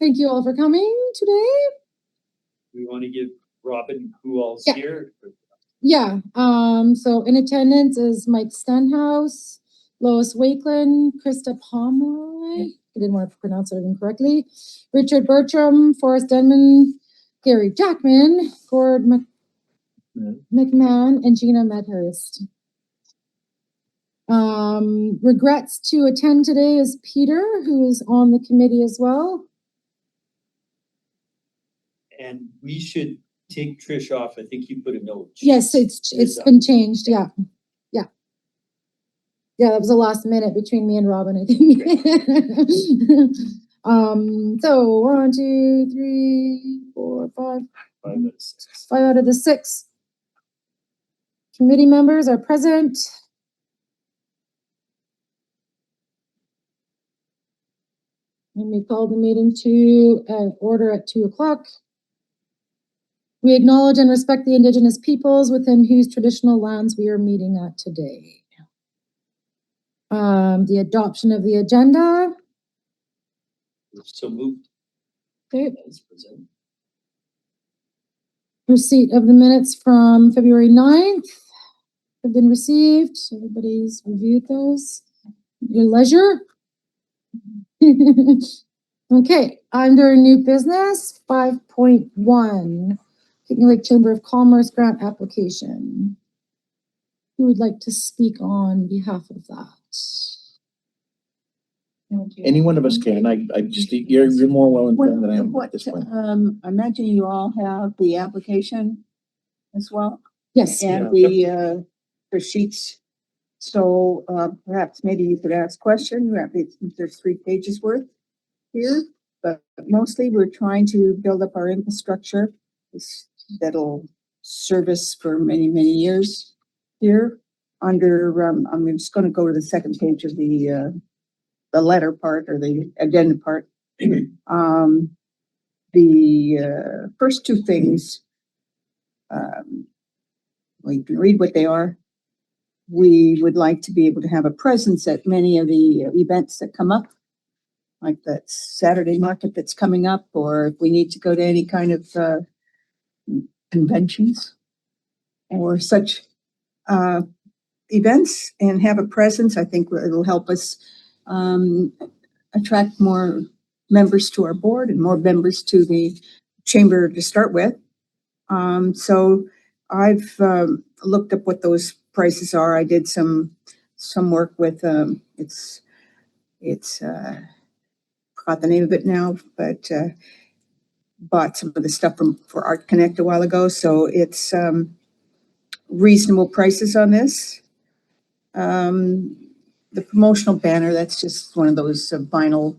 Thank you all for coming today. We want to give Robin who all's Yeah. here. Yeah, so in attendance is Mike Stenhouse, Lois Wakeland, Krista Pomeroy, I didn't want to pronounce it incorrectly, Richard Bertram, Forrest Denman, Gary Jackman, Gord McMahon, and Gina Medhurst. Regrets to attend today is Peter, who is on the committee as well. And we should take Trish off. I think you put a note. Yes, it's been changed. Yeah. Yeah, that was the last minute between me and Robin, I think. So 1, 2, 3, 4, 5. 5 out of 6. 5 out of the 6 committee members are present. And we call the meeting to order at 2:00. We acknowledge and respect the Indigenous peoples within whose traditional lands we are meeting at today. The adoption of the agenda. So moved. Okay. Receipt of the minutes from February 9th have been received. Everybody's reviewed those. Your leisure. Okay, under new business 5.1, Kicking Lake Chamber of Commerce grant application. Who would like to speak on behalf of that? Any one of us can. I just, you're more well informed than I am at this point. I imagine you all have the application as well. Yes. And the sheets. So perhaps maybe you could ask questions. There's 3 pages worth here, but mostly we're trying to build up our infrastructure that'll service for many, many years here. Under, I'm just going to go to the second page of the letter part or the addendum part. The first 2 things, well, you can read what they are. We would like to be able to have a presence at many of the events that come up, like that Saturday market that's coming up, or if we need to go to any kind of conventions or such events and have a presence. I think it'll help us attract more members to our board and more members to the chamber to start with. So I've looked up what those prices are. I did some work with it's forgot the name of it now, but bought some of the stuff for Art Connect a while ago. So it's reasonable prices on this. The promotional banner, that's just one of those vinyl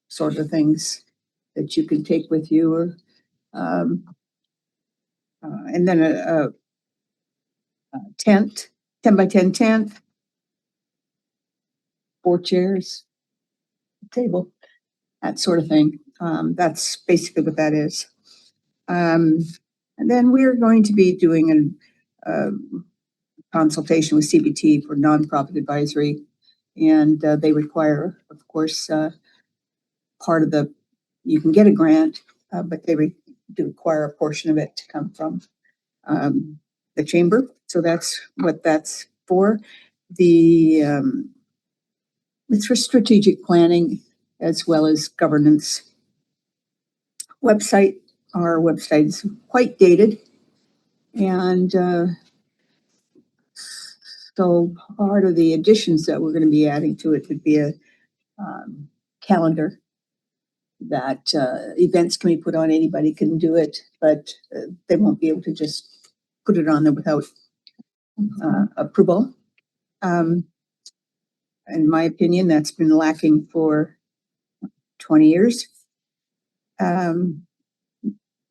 sort of things that you can take with you, or and then a tent, 10 by 10 tent, 4 chairs, table, that sort of thing. That's basically what that is. And then we're going to be doing a consultation with CBT for nonprofit advisory, and they require, of course, part of you can get a grant, but they do require a portion of it to come from the chamber. So that's what that's for. It's for strategic planning as well as governance. Website, our website is quite dated, and so part of the additions that we're going to be adding to it would be a calendar that events can be put on. Anybody can do it, but they won't be able to just put it on there without approval. In my opinion, that's been lacking for 20 years.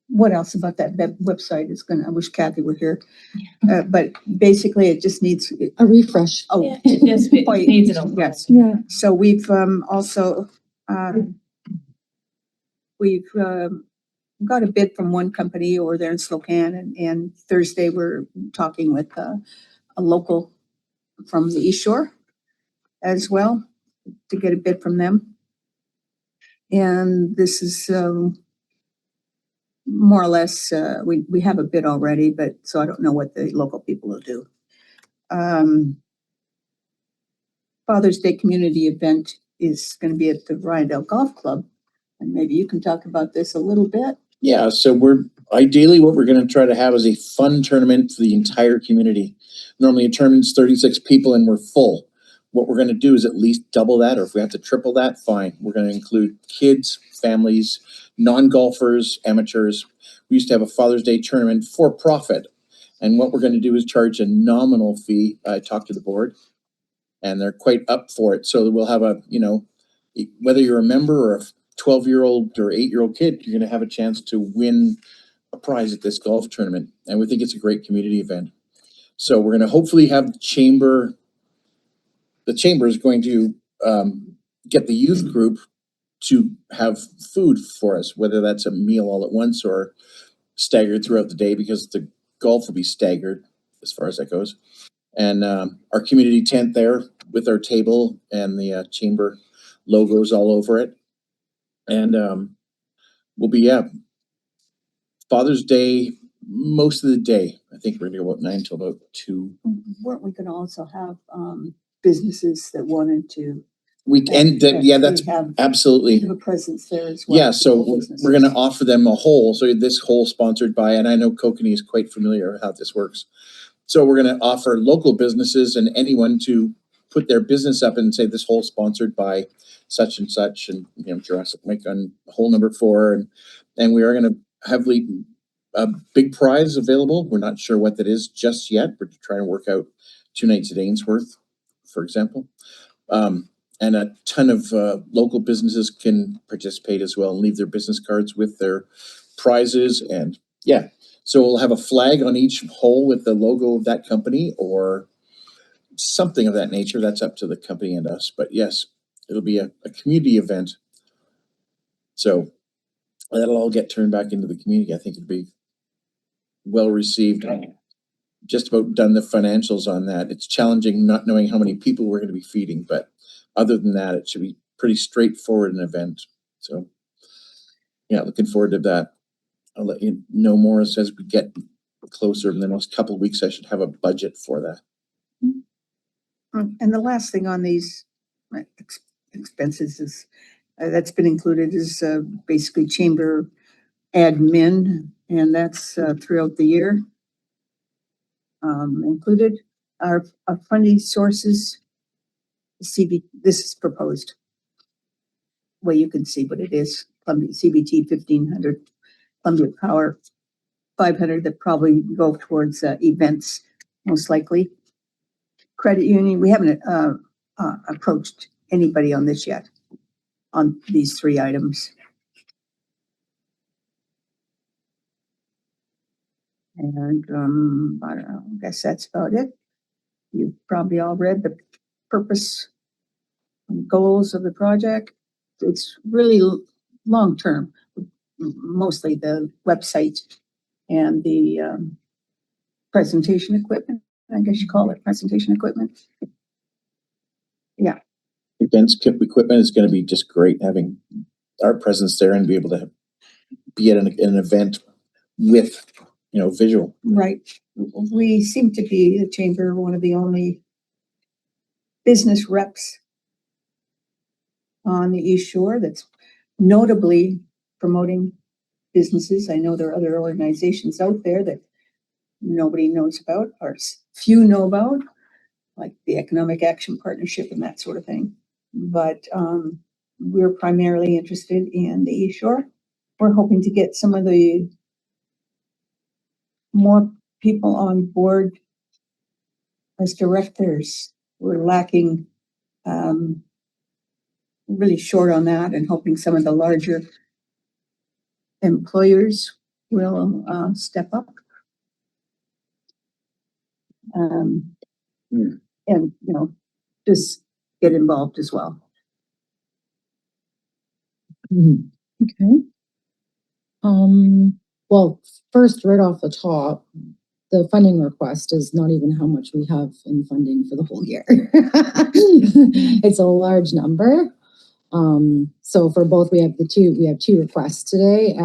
What else about that website is I wish Kathy were here. But basically it just needs a refresh. Oh, yeah, it needs it. Yes. Yeah. So we've also, we've got a bid from one company over there in Slocan, and Thursday we're talking with a local from the East Shore as well to get a bid from them. And this is, more or less, we have a bid already, but, so I don't know what the local people will do. Father's Day community event is gonna be at the Rydell Golf Club. And maybe you can talk about this a little bit. Yeah, so ideally what we're gonna try to have is a fun tournament for the entire community. Normally a tournament's 36 people and we're full. What we're gonna do is at least double that, or if we have to triple that, fine. We're gonna include kids, families, non-golfers, amateurs. We used to have a Father's Day tournament for profit. And what we're gonna do is charge a nominal fee. I talked to the board and they're quite up for it. So we'll have whether you're a member or a 12-year-old or 8-year-old kid, you're going to have a chance to win a prize at this golf tournament. And we think it's a great community event. So we're going to hopefully have the chamber is going to get the youth group to have food for us, whether that's a meal all at once or staggered throughout the day, because the golf will be staggered as far as that goes. And our community tent there with our table and the chamber logos all over it. And we'll be Father's Day most of the day. I think we're gonna go about 9 till about 2. Weren't we gonna also have businesses that wanted to? That's absolutely. Have a presence there as well. Yeah, so we're gonna offer them a hole. So this hole sponsored by, and I know Kokanee is quite familiar with how this works. So we're gonna offer local businesses and anyone to put their business up and say this hole sponsored by such and such, and Jurassic Mike on hole number 4, and we are gonna have a big prize available. We're not sure what that is just yet. We're trying to work out 2 nights at Ainsworth, for example. And a ton of local businesses can participate as well and leave their business cards with their prizes. And yeah, so we'll have a flag on each hole with the logo of that company or something of that nature. That's up to the company and us. But yes, it'll be a community event. So that'll all get turned back into the community. I think it'll be well received. Just about done the financials on that. It's challenging not knowing how many people we're going to be feeding, but other than that, it should be pretty straightforward an event. So yeah, looking forward to that. I'll let you know more as we get closer. In the next couple of weeks, I should have a budget for that. And the last thing on these expenses is that's been included is basically chamber admin, and that's throughout the year. Included our funding sources. This is proposed. Well, you can see what it is. Columbia CBT 1,500, Columbia Power 500 that probably go towards events, most likely. Credit union, we haven't approached anybody on this yet, on these 3 items. And I don't know, I guess that's about it. You've probably all read the purpose and goals of the project. It's really long-term, mostly the website and the presentation equipment. I guess you call it presentation equipment. Yeah. Events equipment is going to be just great having our presence there and be able to be at an event with, visual. Right. We seem to be the chamber, one of the only business reps on the East Shore that's notably promoting businesses. I know there are other organizations out there that nobody knows about, or few know about, like the Economic Action Partnership and that sort of thing. But we're primarily interested in the East Shore. We're hoping to get some of the more people on board as directors. We're lacking, really short on that, and hoping some of the larger employers will step up. And, just get involved as well. Okay. Well, first, right off the top, the funding request is not even how much we have in funding for the whole year. It's a large number. So for both, we have two requests today,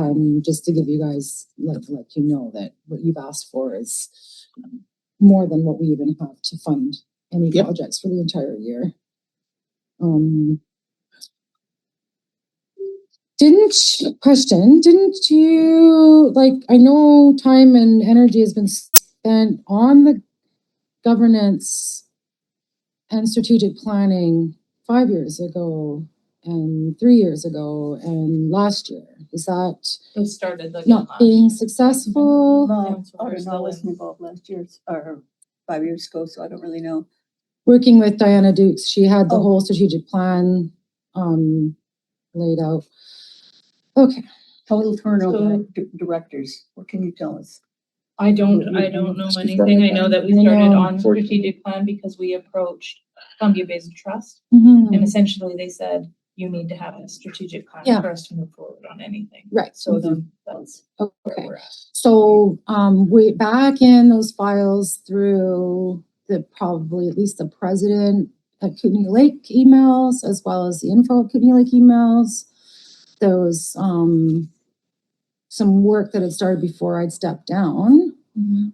just to give you guys, let you know that what you've asked for is more than what we even have to fund any Yep. projects for the entire year. Didn't you, like, I know time and energy has been spent on the governance and strategic planning 5 years ago and 3 years ago and last year. Is that It started like not being successful? Well, I don't know, I wasn't involved last year or 5 years ago, so I don't really know. Working with Diana Dukes, she had the Oh. whole strategic plan laid out. Okay. Total turnover of directors, what can you tell us? I don't know anything. I know that we I started know. on strategic plan because we approached Columbia Basin Trust, Mhm. and essentially they said, you need to have a strategic plan Yeah. for us to move forward on anything. Right. So then that's where Okay. we're at. So, we back in those files through probably at least the president at Kootenai Lake emails, as well as the info at Kootenai Lake emails. There was, some work that had started before I'd stepped down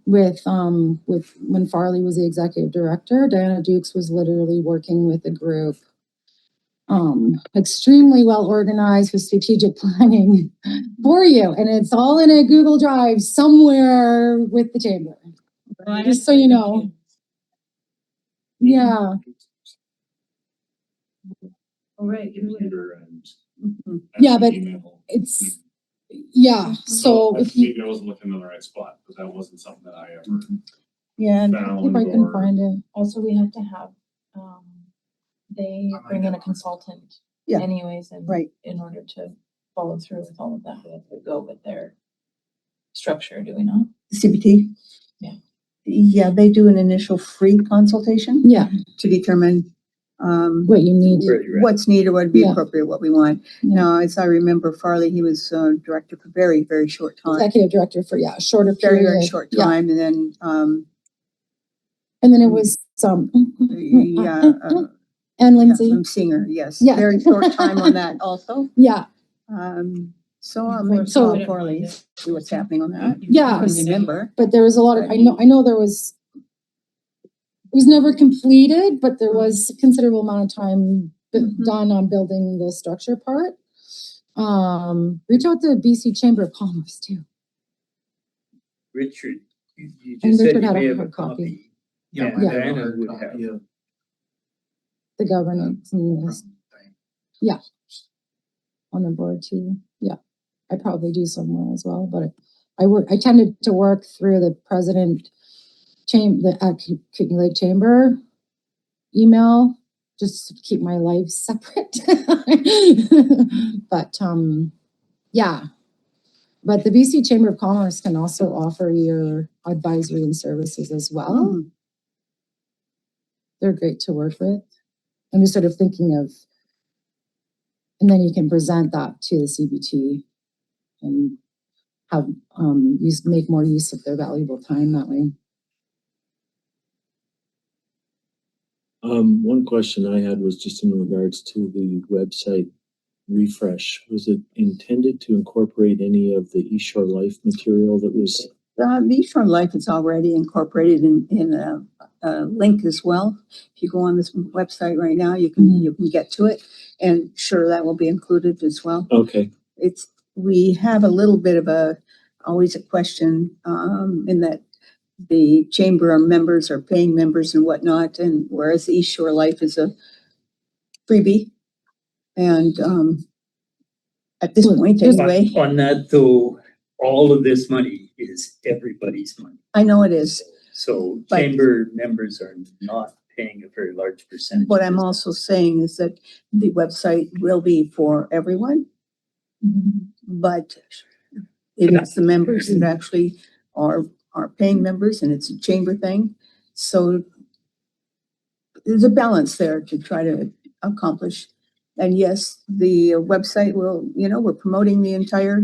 with when Farley was the executive director. Diana Dukes was literally working with a group, extremely well organized with strategic planning for you. And it's all in a Google Drive somewhere with the chamber. Just so you know. Yeah. All right. Computer and. Mhm. Yeah, but email. it's, yeah, so if you, Maybe I wasn't looking in the right spot, but that wasn't something that I ever Yeah, and if found I can or. find it. Also, we have to have, they bring in a consultant Yeah. anyways, and right, in order to follow through with all of that, we have to go with their structure, do we not? CBT? Yeah. Yeah, they do an initial free consultation Yeah, to determine what you need. Where you're at. what's needed, what would be Yeah. appropriate, what we want. Yeah. Now, as I remember, Farley, he was director for very, very short time. Executive director for, yeah, a shorter Very, period. very short Yeah. time, and then, And then it was some. yeah. And Lindsay. Some singer, yes. Yeah. Very short time on that also. Yeah, So I'll maybe So- call Farley, see what's happening on that. Yeah. I can remember. but there was a lot of, I know there was, it was never completed, but there was a considerable amount of time Mhm. done on building the structure part. Reach out to BC Chamber of Commerce too. Richard, you And just said Richard you had a may have a hard copy. copy. Yeah, And my dad Diana had a would copy have. of. The governance and this from- on the board too. Yeah, I probably do somewhere as well, but I tended to work through the president the Kootenai Lake Chamber email, just to keep my life separate. But, yeah. But the BC Chamber of Commerce can also offer your advisory and services as well. Mhm. They're great to work with. I'm just sort of thinking of, and then you can present that to the CBT and have, make more use of their valuable time that way. One question I had was just in regards to the website refresh. Was it intended to incorporate any of the East Shore Life material that was? The East Shore Life is already incorporated in a link as well. If you go on this website right now, you can get to it, and sure, that will be included as well. Okay, We have a little bit of always a question, in that the chamber members are paying members and whatnot, and whereas East Shore Life is a freebie. And, at this point anyway, On that though, all of this money is everybody's money. I know it is. So But- chamber members are not paying a very large percentage. What of I'm this. also saying is that the website will be for everyone, but it is the members that actually are paying members, and it's a chamber thing. So there's a balance there to try to accomplish. And yes, the website will, we're promoting the entire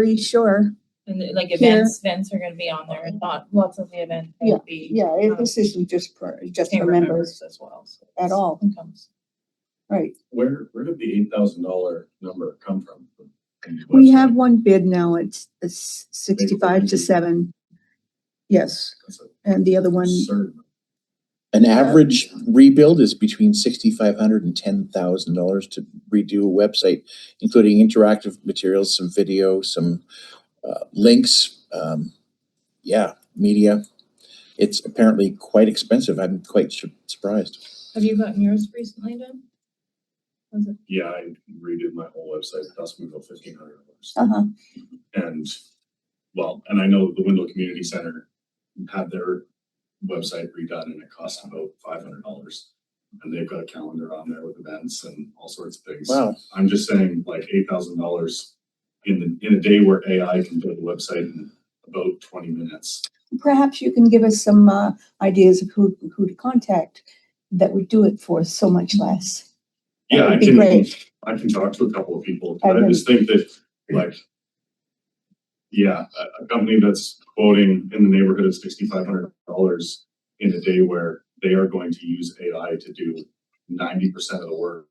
East Shore. And like Here. events are gonna be on there, and not lots of the events Yeah, will be. Yeah, this isn't just for Chamber members members as well. So at all. it comes. Right. Where did the $8,000 number come from? We have one bid now. It's 65 to 7. Yes. That's And the other one, absurd. An average rebuild is between $6,500 and $10,000 to redo a website, including interactive materials, some video, some links, media. It's apparently quite expensive. I'm quite surprised. Have you gotten yours recently done? Was it? Yeah, I redid my whole website. It cost me about $1,500. uh-huh. And and I know the Wendell Community Center had their website redone and it cost about $500. And they've got a calendar on there with events and all sorts of things. Wow. I'm just saying like $8,000 in a day where AI can build a website in about 20 minutes. Perhaps you can give us some ideas of who to contact that would do it for so much less. That Yeah, would be great. I can talk to a couple of people. I I just think that a company that's quoting in the neighborhood of $6,500 in a day where they are going to use AI to do 90% of the work,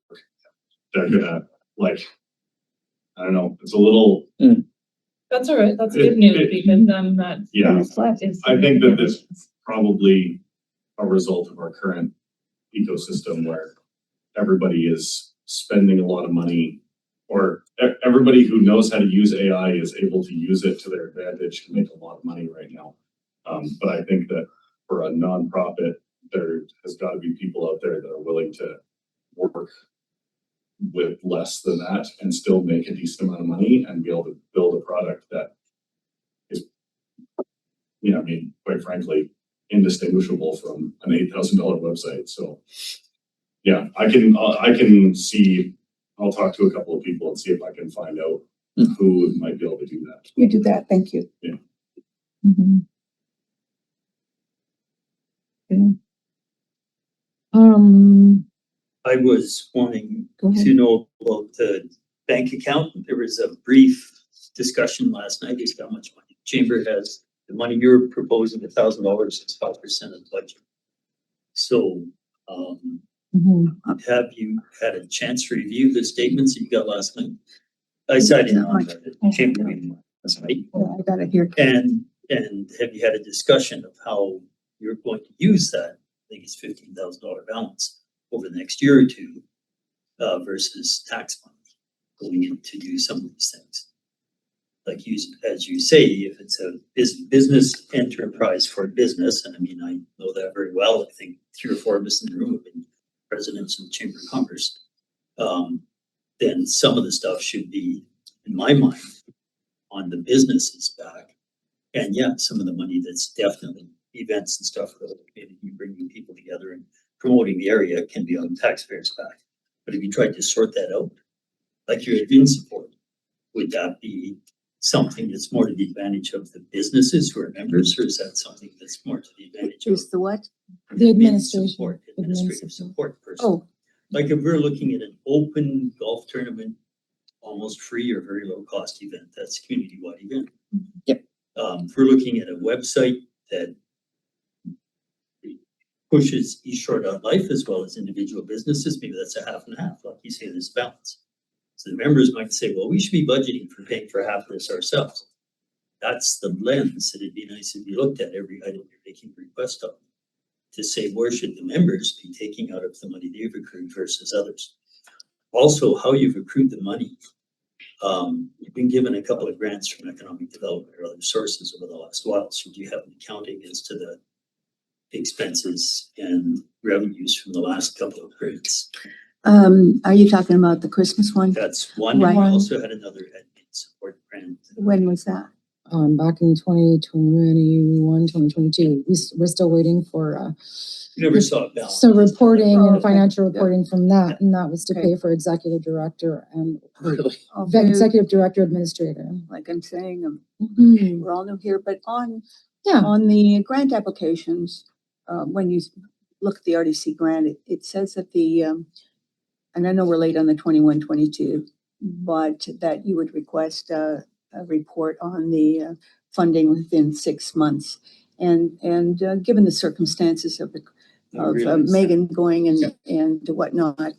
they're gonna I don't know, it's a little. That's all right. That's good news because then that Yeah, And it's less. is. I think that this probably a result of our current ecosystem where everybody is spending a lot of money, or everybody who knows how to use AI is able to use it to their advantage to make a lot of money right now. But I think that for a nonprofit, there has got to be people out there that are willing to work with less than that and still make a decent amount of money and be able to build a product that is, quite frankly, indistinguishable from an $8,000 website. So yeah, I can see, I'll talk to a couple of people and see if I can find out who might be able to do that. You do that. Thank you. Yeah. Mhm. Okay. I was wanting Go ahead. to know about the bank account. There was a brief discussion last night as to how much money the chamber has. The money you're proposing, $1,000, is 5% of the budget. So, have you had a chance to review the statements that you got last night? I sat in on the chamber meeting last night. Yeah, I got it here. And have you had a discussion of how you're going to use that? I think it's $15,000 balance over the next year or two, versus tax money going in to do some of these things. Like as you say, if it's a business enterprise for business, and I know that very well. I think 3 or 4 of us in the room have been presidents of the Chamber of Commerce. Then some of the stuff should be, in my mind, on the business's back. And yeah, some of the money that's definitely events and stuff for the community, bringing people together and promoting the area, can be on taxpayers' back. But if you tried to sort that out, like your admin support, would that be something that's more to the advantage of the businesses who are members, or is that something that's more to the advantage of Is the what? The admin administration. support, administrative support person? Oh, Like if we're looking at an open golf tournament, almost free or very low cost event, that's a community-wide event. Yep. If we're looking at a website that pushes East Shore Life as well as individual businesses, maybe that's a half and half, like you say, there's balance. So the members might say, well, we should be budgeting for paying for half of this ourselves. That's the lens that it'd be nice if you looked at every item you're making a request of, to say, where should the members be taking out of the money they've accrued versus others? Also, how you've accrued the money. You've been given a couple of grants from economic development or other sources over the last while. So do you have an accounting as to the expenses and revenues from the last couple of grants? are you talking about the Christmas one? That's one. And we Right. also had another admin support grant. When was that? Back in 2021, 2022, we're still waiting for, We never saw a balance. so reporting Oh, and okay. financial reporting from that, and that was to Okay. pay for executive director and Really? Okay, executive director administrator. like I'm saying, Mhm. we're all new here, but on Yeah, the grant applications, when you look at the RDC grant, it says that and I know we're late on the 21-22, but that you would request a report on the funding within 6 months. And given the circumstances of I realize that. Megan going and whatnot,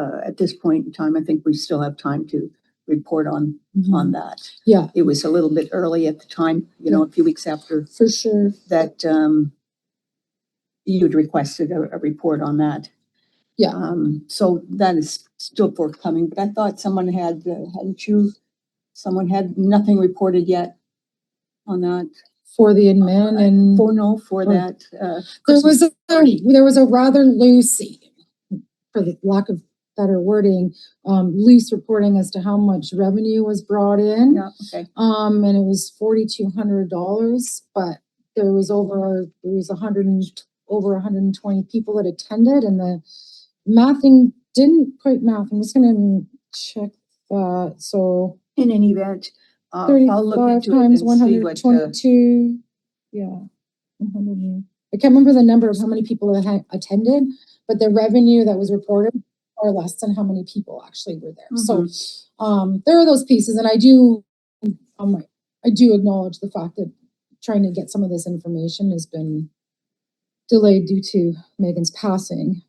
at this point in time, I think we still have time to report on that. Yeah, It was a little bit early at the time, you know, a few weeks after for sure. that, you'd requested a report on that. Yeah. So that is still forthcoming, but I thought someone had, hadn't you? Someone had nothing reported yet on that? For the admin and For Oh. that, there was Christmas party. there was a rather loose, for the lack of better wording, loose reporting as to how much revenue was brought in. Yeah, okay. And it was $4,200, but there was over 120 people that attended, and the mathing didn't quite math. I'm just gonna check that. So In any event, I'll look 35 into it times and see what, 122. Yeah. 100. I can't remember the number of how many people attended, but the revenue that was reported or less than how many people actually were there. So, there are those pieces, and I do acknowledge the fact that trying to get some of this information has been delayed due to Megan's passing.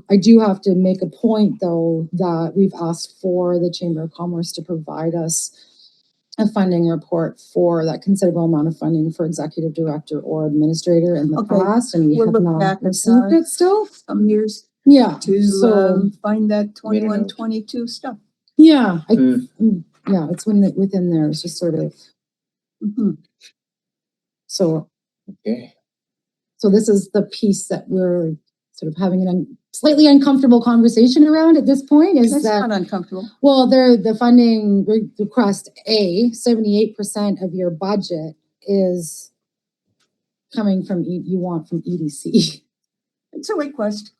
I do have to make a point, though, that we've asked for the Chamber of Commerce to provide us a funding report for that considerable amount of funding for executive director or administrator in the Okay. past, and we We'll have look not back at, received it still. some years Yeah, to, so, find that Made a 21, note. 22 stuff. yeah, Mm. yeah, it's within there, it's just sort of, Mhm. so Okay. this is the piece that we're sort of having a slightly uncomfortable conversation around at this point, is That's that, not uncomfortable. well, the funding request 78% of your budget is coming from, you want from EDC. It's a request.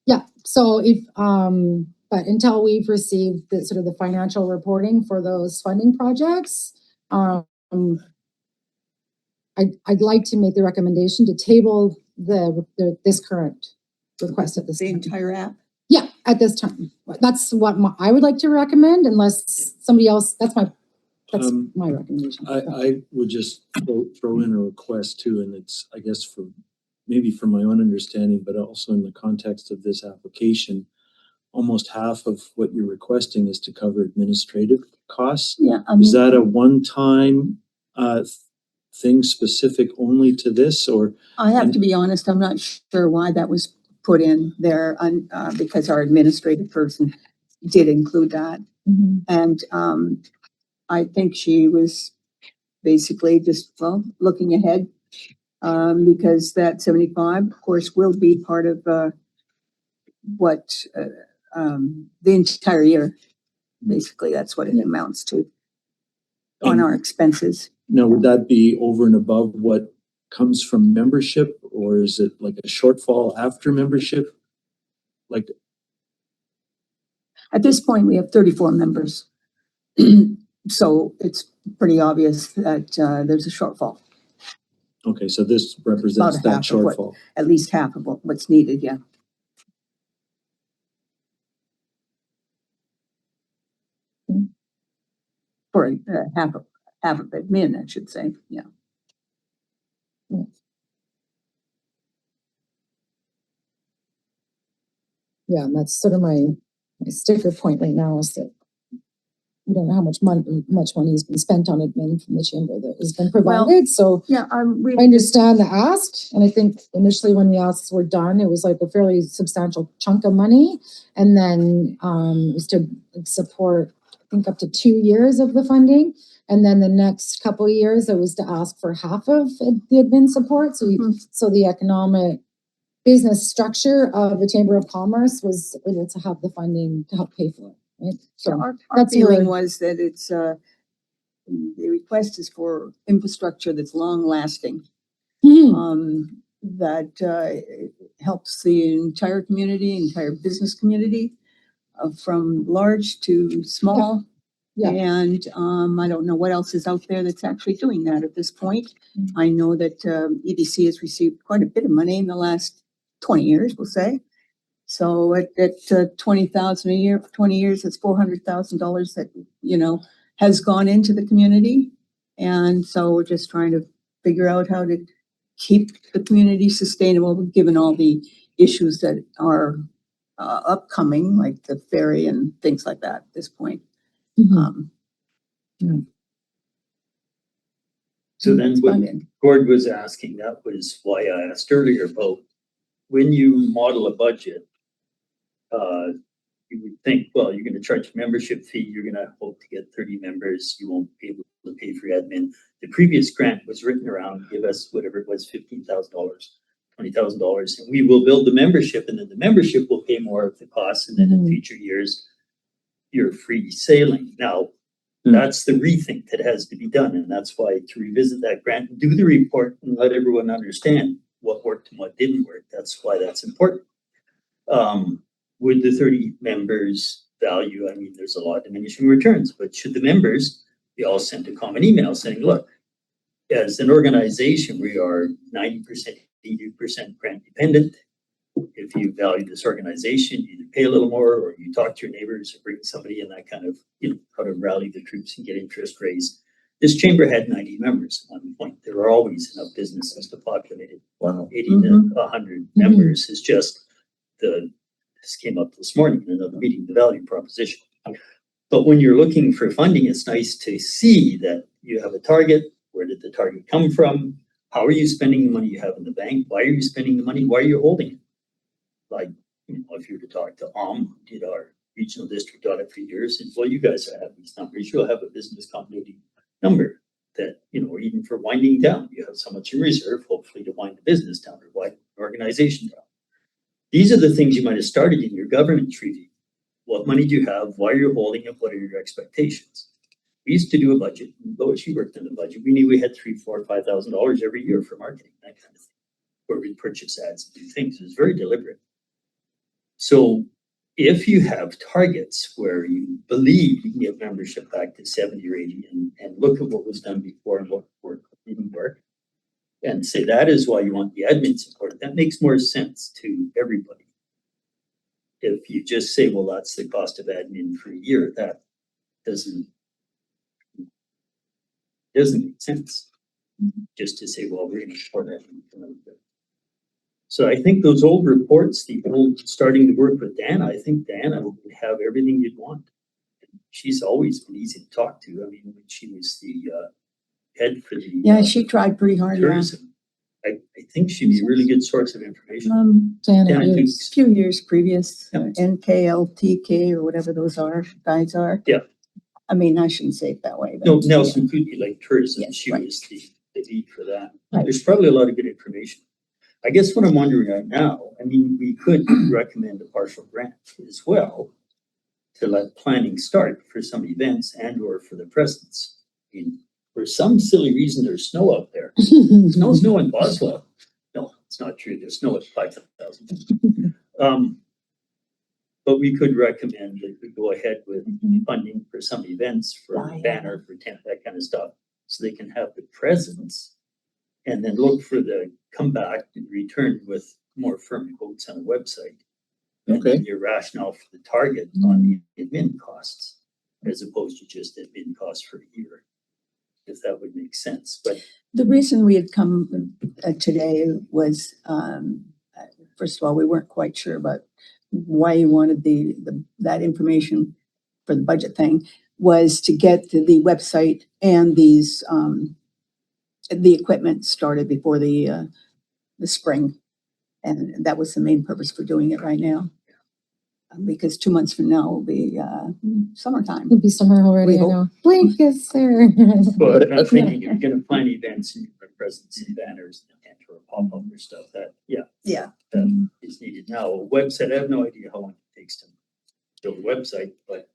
Yeah, so if, but until we've received the sort of the financial reporting for those funding projects, I'd like to make the recommendation to table this current request at this The time. entire app. Yeah, at this time. That's what I would like to recommend, unless somebody else, that's my recommendation. I would just throw in a request too, and it's, I guess, for maybe from my own understanding, but also in the context of this application, almost half of what you're requesting is to cover administrative costs. Yeah, I Is mean, that a one-time thing specific only to this, or? I have to be honest, I'm not sure why that was put in there, because our administrative person did include that. Mhm. And, I think she was basically just, well, looking ahead. Because that 75, of course, will be part of, what, the entire year. Basically, that's what it amounts to on And- our expenses. Now, would that be over and above what comes from membership, or is it like a shortfall after membership? Like, At this point, we have 34 members. So it's pretty obvious that, there's a shortfall, okay, so this represents About that half of what- shortfall. at least half of what's needed, yeah. For half of admin, I should say, yeah. Yeah, and that's sort of my sticker point right now, is that we don't know how much money has been spent on admin from the chamber that has been provided, so Yeah, we. I understand the ask, and I think initially when the asks were done, it was like a fairly substantial chunk of money. And then, it was to support, I think, up to 2 years of the funding. And then the next couple of years, it was to ask for half of the admin support. So, so the economic business structure of the Chamber of Commerce was able to have the funding to help pay for it, right? So So our that's feeling where- was that it's, the request is for infrastructure that's long lasting. That, helps the entire community, entire business community, from large to small. Yeah. And, I don't know what else is out there that's actually doing that at this point. Mm-hmm. I know that, EDC has received quite a bit of money in the last 20 years, we'll say. So at 20,000 a year, for 20 years, that's $400,000 that, you know, has gone into the community. And so we're just trying to figure out how to keep the community sustainable, given all the issues that are upcoming, like the ferry and things like that at this point. Mhm. So then It's what funded. Gord was asking, that was why I asked earlier about when you model a budget, you would think, well, you're gonna charge a membership fee, you're gonna hope to get 30 members, you won't be able to pay for admin. The previous grant was written around, give us whatever it was, $15,000, $20,000, and we will build the membership, and then the membership will pay more of the costs, and then in Mhm. future years, you're free sailing. Now, Hmm. that's the rethink that has to be done, and that's why to revisit that grant and do the report and let everyone understand what worked and what didn't work, that's why that's important. Would the 30 members value, I mean, there's a lot of diminishing returns, but should the members be all sent a common email saying, look, as an organization, we are 90%, 80% grant dependent. If you value this organization, you either pay a little more or you talk to your neighbors or bring somebody in, that kind of, how to rally the troops and get interest raised. This chamber had 90 members at one point. There are always enough businesses to populate it. Wow. 80 Mhm. to 100 members is just this came up this morning in another meeting, the value proposition. But when you're looking for funding, it's nice to see that you have a target. Where did the target come from? How are you spending the money you have in the bank? Why are you spending the money? Why are you holding it? Like, if you were to talk to who did our regional district audit for years, and well, you guys have these numbers, you'll have a business continuity number that, or even for winding down, you have so much in reserve, hopefully to wind the business down or wind the organization down. These are the things you might have started in your governance review. What money do you have? Why are you holding it? What are your expectations? We used to do a budget. Lois, you worked in the budget. We knew we had $3,000, $4,000, $5,000 every year for marketing, that kind of thing, where we purchase ads and do things. It was very deliberate. So if you have targets where you believe you can get membership back to 70 or 80 and look at what was done before and what worked, what didn't work, and say that is why you want the admin support, that makes more sense to everybody. If you just say, well, that's the cost of admin for a year, that doesn't make sense. Just to say, well, we're going to support admin for another bit. So I think those old reports, the old starting to work with Dana, I think Dana would have everything you'd want. She's always been easy to talk to. I mean, when she was the head for the Yeah, she tried pretty hard, yeah. tourism, I think she'd be a really good source of information. Janet Janet Hughes. Dukes. Few years previous, Yeah. NKLTK or whatever those guys are. Yeah. I mean, I shouldn't say it that way. But No, Nelson could be like tourism. Yes, She right. was the lead for that. Right. There's probably a lot of good information. I guess what I'm wondering right now, I mean, we could recommend a partial grant as well to let planning start for some events and or for the presence. I mean, for some silly reason, there's snow out there. There's no snow in Boswell. No, it's not true. There's snow at 5,000. But we could recommend that we go ahead with funding for some events, for a banner, for tent, that kind of stuff, so they can have the presence and then look for the comeback and return with more firm quotes on the website. And Okay. then your rationale for the target on the admin costs, as opposed to just admin costs for a year, if that would make sense. But the reason we had come today was, first of all, we weren't quite sure about why you wanted that information for the budget thing, was to get the website and these the equipment started before the spring, and that was the main purpose for doing it right now. Because 2 months from now will be summertime. It'd be summer already, We I hope. know. Blink is there. but I'm thinking if you're gonna plan events and your presence and banners and or pop-up or stuff, that that is needed now. A website, I have no idea how long it takes to build a website, but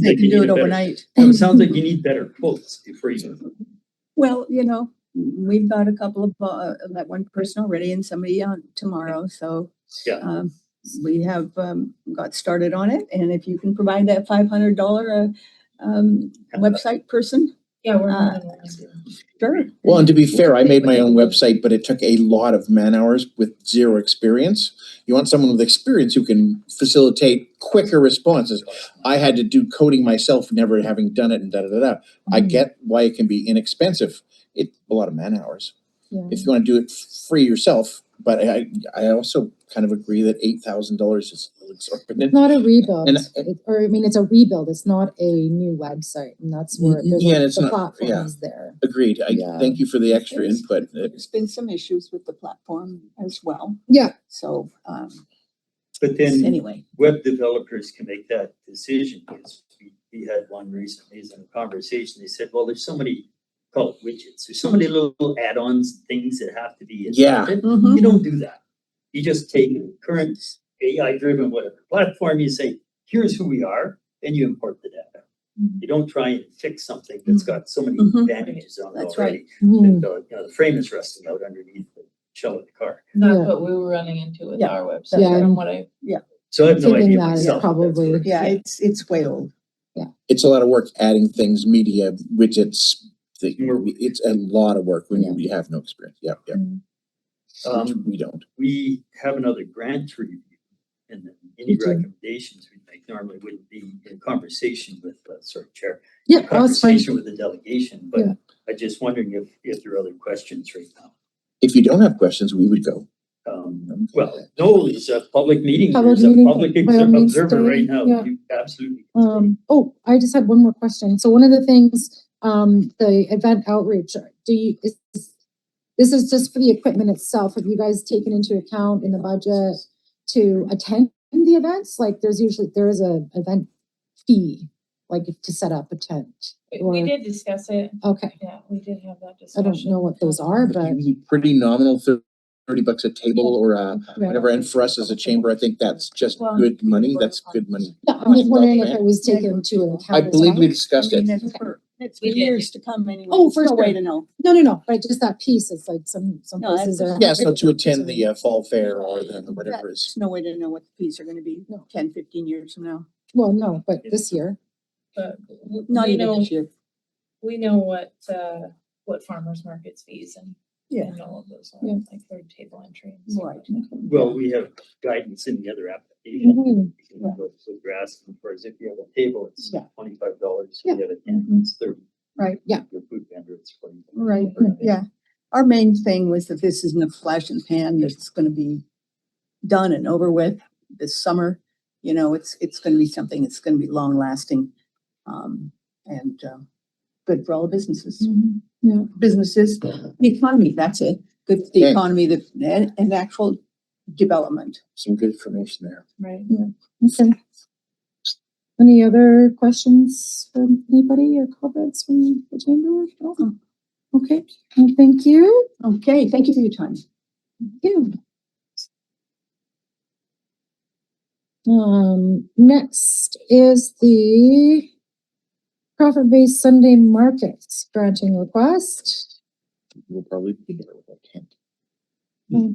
They can do it overnight. It sounds like you need better quotes before you. Well, we've got a couple of that one person already and somebody on tomorrow. So Yeah. We have got started on it. And if you can provide that $500 website person, Yeah, we're sure. Well, and to be fair, I made my own website, but it took a lot of man hours with zero experience. You want someone with experience who can facilitate quicker responses. I had to do coding myself, never having done it, and da-da-da-da. I get why it can be inexpensive. It's a lot of man hours. Yeah. If you want to do it free yourself, But I also kind of agree that $8,000 is a little It's exorbitant. not a rebuild, And- or I mean, it's a rebuild. It's not a new website, and that's where Yeah, it's the not- platform yeah. is there. Agreed. Yeah. Thank you for the extra There's- input. There's been some issues with the platform as well. Yeah, So, But then anyway, web developers can make that decision, because we had one recently in a conversation, they said, well, there's so many, call it widgets, there's so many little add-ons, things that have to be Yeah. inserted. Mhm. You don't do that. You just take current AI-driven whatever platform, you say, here's who we are, and you import the data. Mhm. You don't try and fix something that's got so many Mhm. advantages on it That's already. Mhm. That the frame is rusting out underneath the shell of the car. That's Yeah. what we were running into with Yeah. our website, Yeah. from what I, So I have no Thinking idea that is myself. if that's probably- what it is. yeah, it's way old. It's a lot of work adding things, media, widgets. It's a lot of work when you have no experience. Yeah, yeah. We don't. We have another grant to review, and then any We do. recommendations we make normally would be in conversation with, Chair. Yeah, that's fine. Conversation with the delegation, Yeah. but I'm just wondering if there are other questions right now. If you don't have questions, we would go. Well, no, it's a public meeting, Public there's a meeting, public by all means, observer right stay, now, yeah. you absolutely. can stay. Oh, I just had one more question. So one of the things, the event outreach, this is just for the equipment itself. Have you guys taken into account in the budget to attend the events? Like there is a event fee, like to set up a tent. we Or- did discuss it. Okay, Yeah, we did have that I discussion. don't know what those are, but. Pretty nominal, $30 a table or Right. whatever. And for us as a chamber, I think that's just Well, good money. That's good money. Yeah, I'm just wondering if it was taken into account. I as believe well. we discussed it. It's for We did. years to come anyway. Oh, There's for no way sure. to know. No, but just that piece is like some No, places are. Yeah, so to attend the fall fair or the whatever is. There's no way to know what the fees are gonna be No. 10, 15 years from now. Well, no, but this year. But Not we even know, this year. we know what farmers markets fees Yeah. and all of those Yeah. are, like third table entry. and stuff Right. like that. Well, we have guidance in the other application. Mhm. What you're asking for is if you have a table, it's Yeah. $25. Yeah. If you have a tent, it's 30. Right. Yeah. Your food vendor, it's 40. Right, yeah. Our main thing was that this isn't a flash in the pan that's gonna be done and over with this summer. You know, it's gonna be something that's gonna be long lasting. And good for all the businesses. Mhm. Yeah. Businesses, the economy, that's it. Good for the Okay. economy, and actual development. Some good information there. Right. Okay. Any other questions from anybody or comments from the chamber? No? Okay, well, thank you. Okay, thank you for your time. Thank you. Next is the profit-based Sunday markets granting request. We'll probably be there with a tent.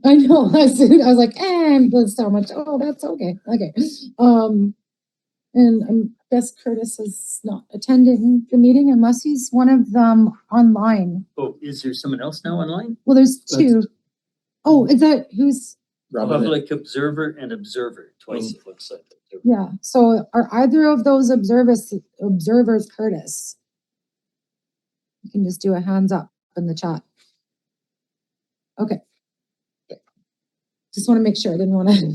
I know, I was like, and that's so much, oh, that's okay, okay. And I guess Curtis is not attending the meeting unless he's one of them online. Oh, is there someone else now online? Well, there's two. Oh, is that, who's, Robin, Public observer and observer, twice it looks like. yeah, so are either of those observers Curtis? You can just do a hands up in the chat. Okay. Just want to make sure, I didn't want to.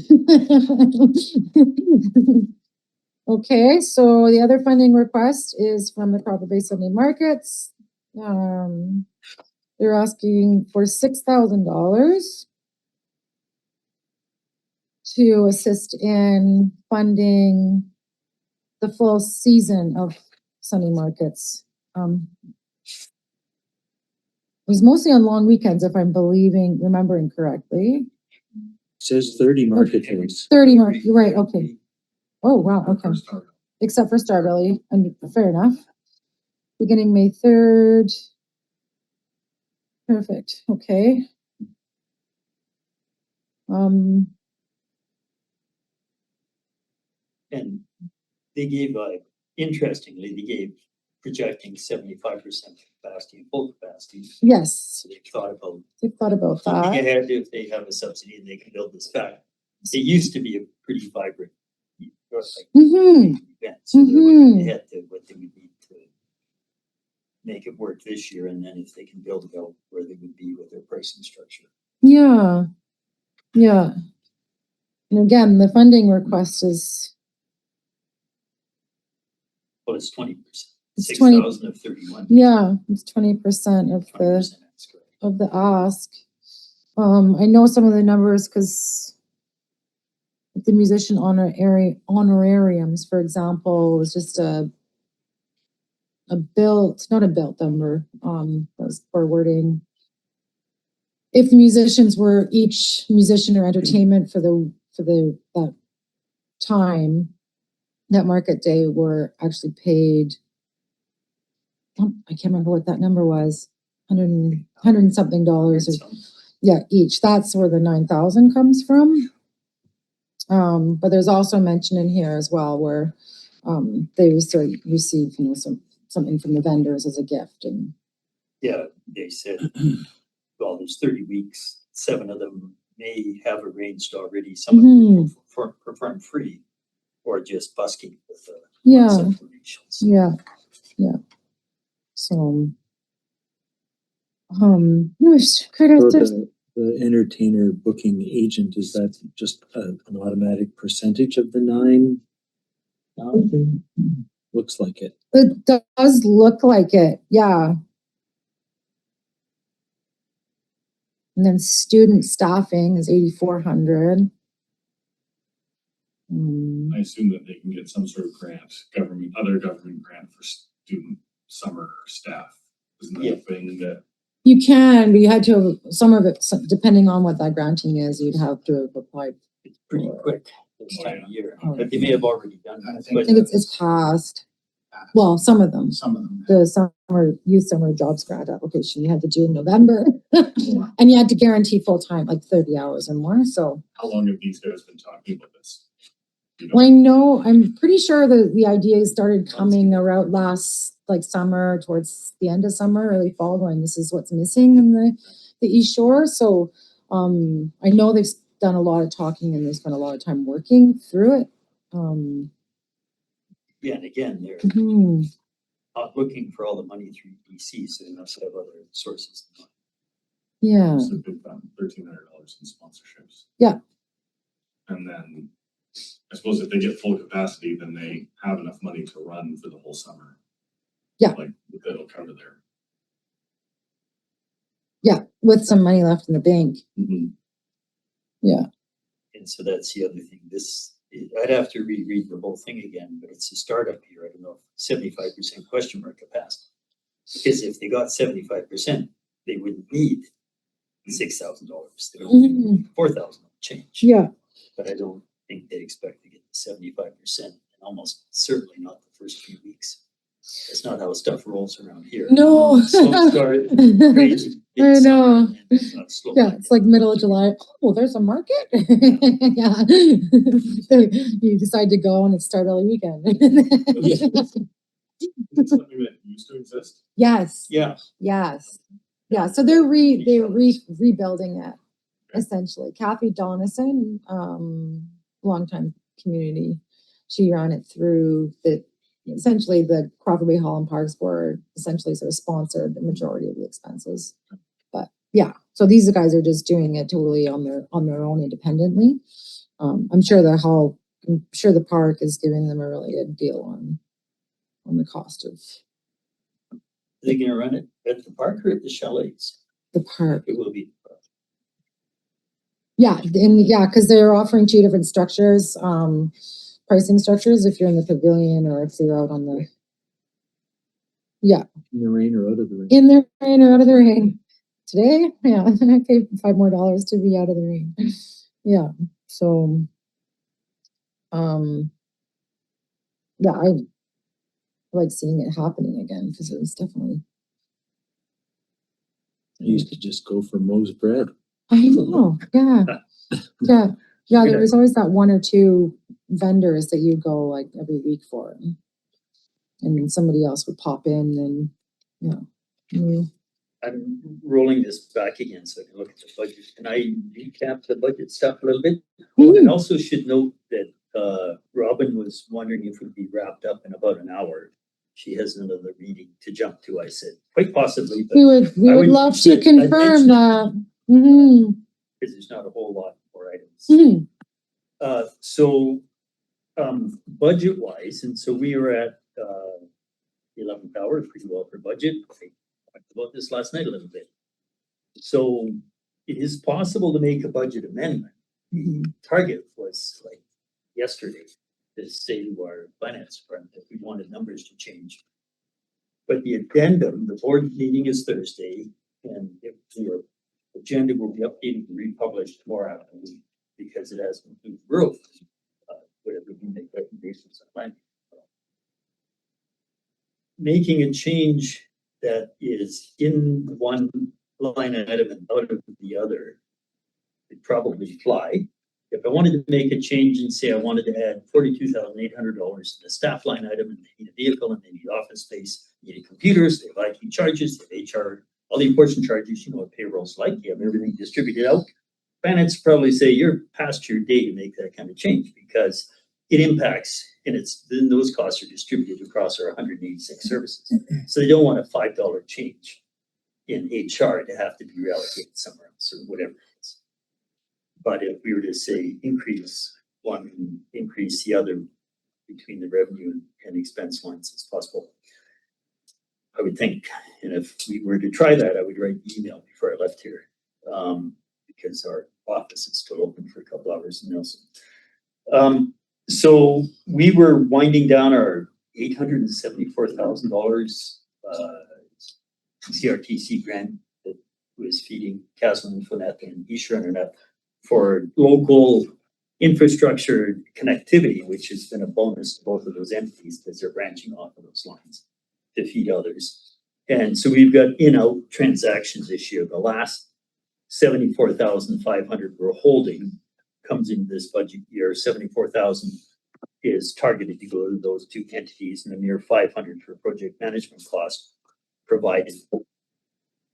Okay, so the other funding request is from the profit-based Sunday markets. They're asking for $6,000 to assist in funding the full season of Sunday markets. It was mostly on long weekends, if I'm remembering correctly. Says 30 market days. 30 you're right, okay. Oh, wow, okay. Except for Star Valley, and fair enough. Beginning May 3rd. Perfect, okay. And they gave, interestingly, they gave projecting 75% capacity and full capacity. Yes, So they thought about they've thought about looking that. ahead if they have a subsidy and they can build this back. It used to be a pretty vibrant Mm-hmm, event, so they're looking Mhm. ahead to what they would need to make it work this year, and then if they can build it out where they would be with their pricing structure. yeah. Yeah. And again, the funding request is, Well, it's 20%. It's 20 6,000 of 31. yeah, it's 20% of 20%, the, that's correct. of the ask. I know some of the numbers because the musician honorariums, for example, was just not a built number, was for wording. If the musicians were each musician or entertainment for that time, that market day were actually paid, I can't remember what that number was, 100 and something dollars, or, yeah, each. That's where the 9,000 comes from. But there's also mention in here as well where they receive, something from the vendors as a gift. And Yeah, they said, well, there's 30 weeks, 7 of them may have arranged already, some of them will perform free or just busking with the yeah, donations. yeah. So, Curtis, So the entertainer booking agent, is that just an automatic percentage of the 9,000? Looks like it. it does look like it, yeah. And then student staffing is 8,400. I assume that they can get some sort of grant, other government grant for student summer staff. Isn't that a thing that? You can, but you had to, some of it, depending on what that granting is, you'd have to have applied. It's pretty quick this time of year, Oh. but they may have already done I that. think I think it's passed. Well, some of them. Some of them. The summer jobs grant application you had to do in November. And you had to guarantee full time, like 30 hours or more, so. How long have these guys been talking about this? You know? Well, I know, I'm pretty sure the idea started coming around last, like, summer, towards the end of summer, early fall, going, this is what's missing in the East Shore, so, I know they've done a lot of talking and they spent a lot of time working through it. Yeah, and again, they're hmm, not looking for all the money through DC, so they must have other sources. yeah, It's a big fund, $1,300 in sponsorships. Yeah. And then I suppose if they get full capacity, then they have enough money to run for the whole summer. Yeah. Like that'll cover their. yeah, with some money left in the bank, yeah. And so that's the other thing. I'd have to reread the whole thing again, but it's a startup year. I don't know, 75% question mark capacity. Because if they got 75%, they wouldn't need $6,000. They would need $4,000 change. Yeah. But I don't think they expect to get the 75%, and almost certainly not the first few weeks. That's not how stuff rolls around here. No. Slow start, crazy, big I summer, know. and then, slow Yeah, down. it's like middle of July. Oh, there's a market. Yeah. You decide to go and it's Start Early Weekend. Is it something that used to exist? Yes. Yeah. Yes. Yeah. So they're rebuilding it essentially. Kathy Donison, longtime community. She ran it through essentially the Crawford Bay Hall and Parks Board essentially sort of sponsored the majority of the expenses. But yeah, so these guys are just doing it totally on their own independently. I'm sure the park is giving them a really good deal on the cost of Are they gonna run it at the park or at the chalets? the park. It will be the park. Yeah, and yeah, because they're offering 2 different structures, pricing structures if you're in the pavilion or if you're out on the. Yeah. In the rain or out of the rain? In the rain or out of the rain. Today, yeah, I paid $5 more to be out of the rain. Yeah, so, yeah, I like seeing it happening again because it was definitely. I used to just go for Moe's bread. I know, yeah, yeah. There was always that 1 or 2 vendors that you go like every week for, and then somebody else would pop in and yeah. I'm rolling this back again so I can look at the budget. Can I recap the budget stuff a little bit? Oh, and also should note that Robin was wondering if we'd be wrapped up in about an hour. She has another meeting to jump to, I said. Quite possibly, but We would love to confirm that. because there's not a whole lot more Mhm. Budget wise, and so we were at, 11th hour, pretty well for budget. I talked about this last night a little bit. So it is possible to make a budget amendment. The target was like yesterday to say to our finance department that we wanted numbers to change. But the addendum, the board meeting is Thursday, and if your agenda will be updated and republished tomorrow afternoon because it has included rural, whatever we make recommendations on land. Making a change that is in one line item and out of the other would probably fly. If I wanted to make a change and say I wanted to add $42,800 to the staff line item, and they need a vehicle and they need office space, they need computers, they have IT charges, they have HR, all the important charges, you know what payroll's like, you have everything distributed out. Finance probably say you're past your day to make that kind of change because it impacts, and then those costs are distributed across our 186 services. So they don't want a $5 change in HR to have to be reallocated somewhere else or whatever it is. But if we were to say increase one and increase the other between the revenue and expense lines as possible, I would think, and if we were to try that, I would write the email before I left here, because our office is still open for a couple hours in Nelson. So we were winding down our $874,000 CRTC grant that was feeding Castle and Fournette and East Internet for local infrastructure connectivity, which has been a bonus to both of those entities because they're branching off of those lines to feed others. And so we've got in-out transactions this year. The last 74,500 we're holding comes into this budget year. 74,000 is targeted to go to those two entities, and a mere 500 for project management cost, provided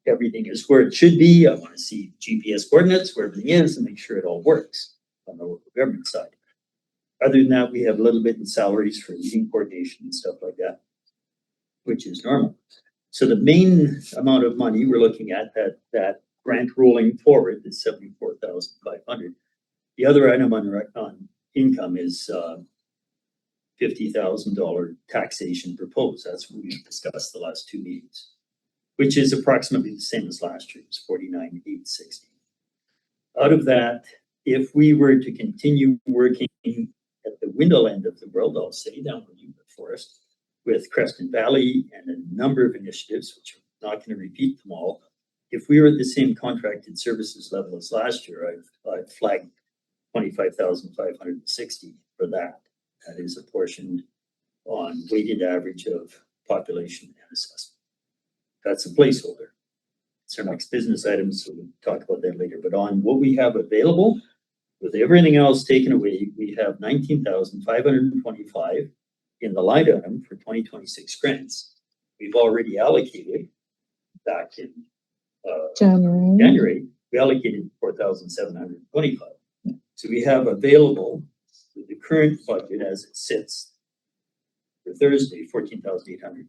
everything is where it should be. I want to see GPS coordinates where everything is and make sure it all works on the local government side. Other than that, we have a little bit in salaries for meeting coordination and stuff like that, which is normal. So the main amount of money we're looking at, that grant rolling forward, is 74,500. The other item on income is $50,000 taxation proposed. That's what we discussed the last two meetings, which is approximately the same as last year. It's 49,860. Out of that, if we were to continue working at the window end of the world, I'll say down the Newport Forest with Creston Valley and a number of initiatives, which I'm not going to repeat them all. If we were at the same contracted services level as last year, I've flagged 25,560 for that. That is apportioned on weighted average of population and assessment. That's a placeholder. It's our next business item, so we'll talk about that later. But on what we have available, with everything else taken away, we have 19,525 in the line item for 2026 grants. We've already allocated back in January, we allocated 4,725. So we have available with the current budget as it sits for Thursday, 14,800.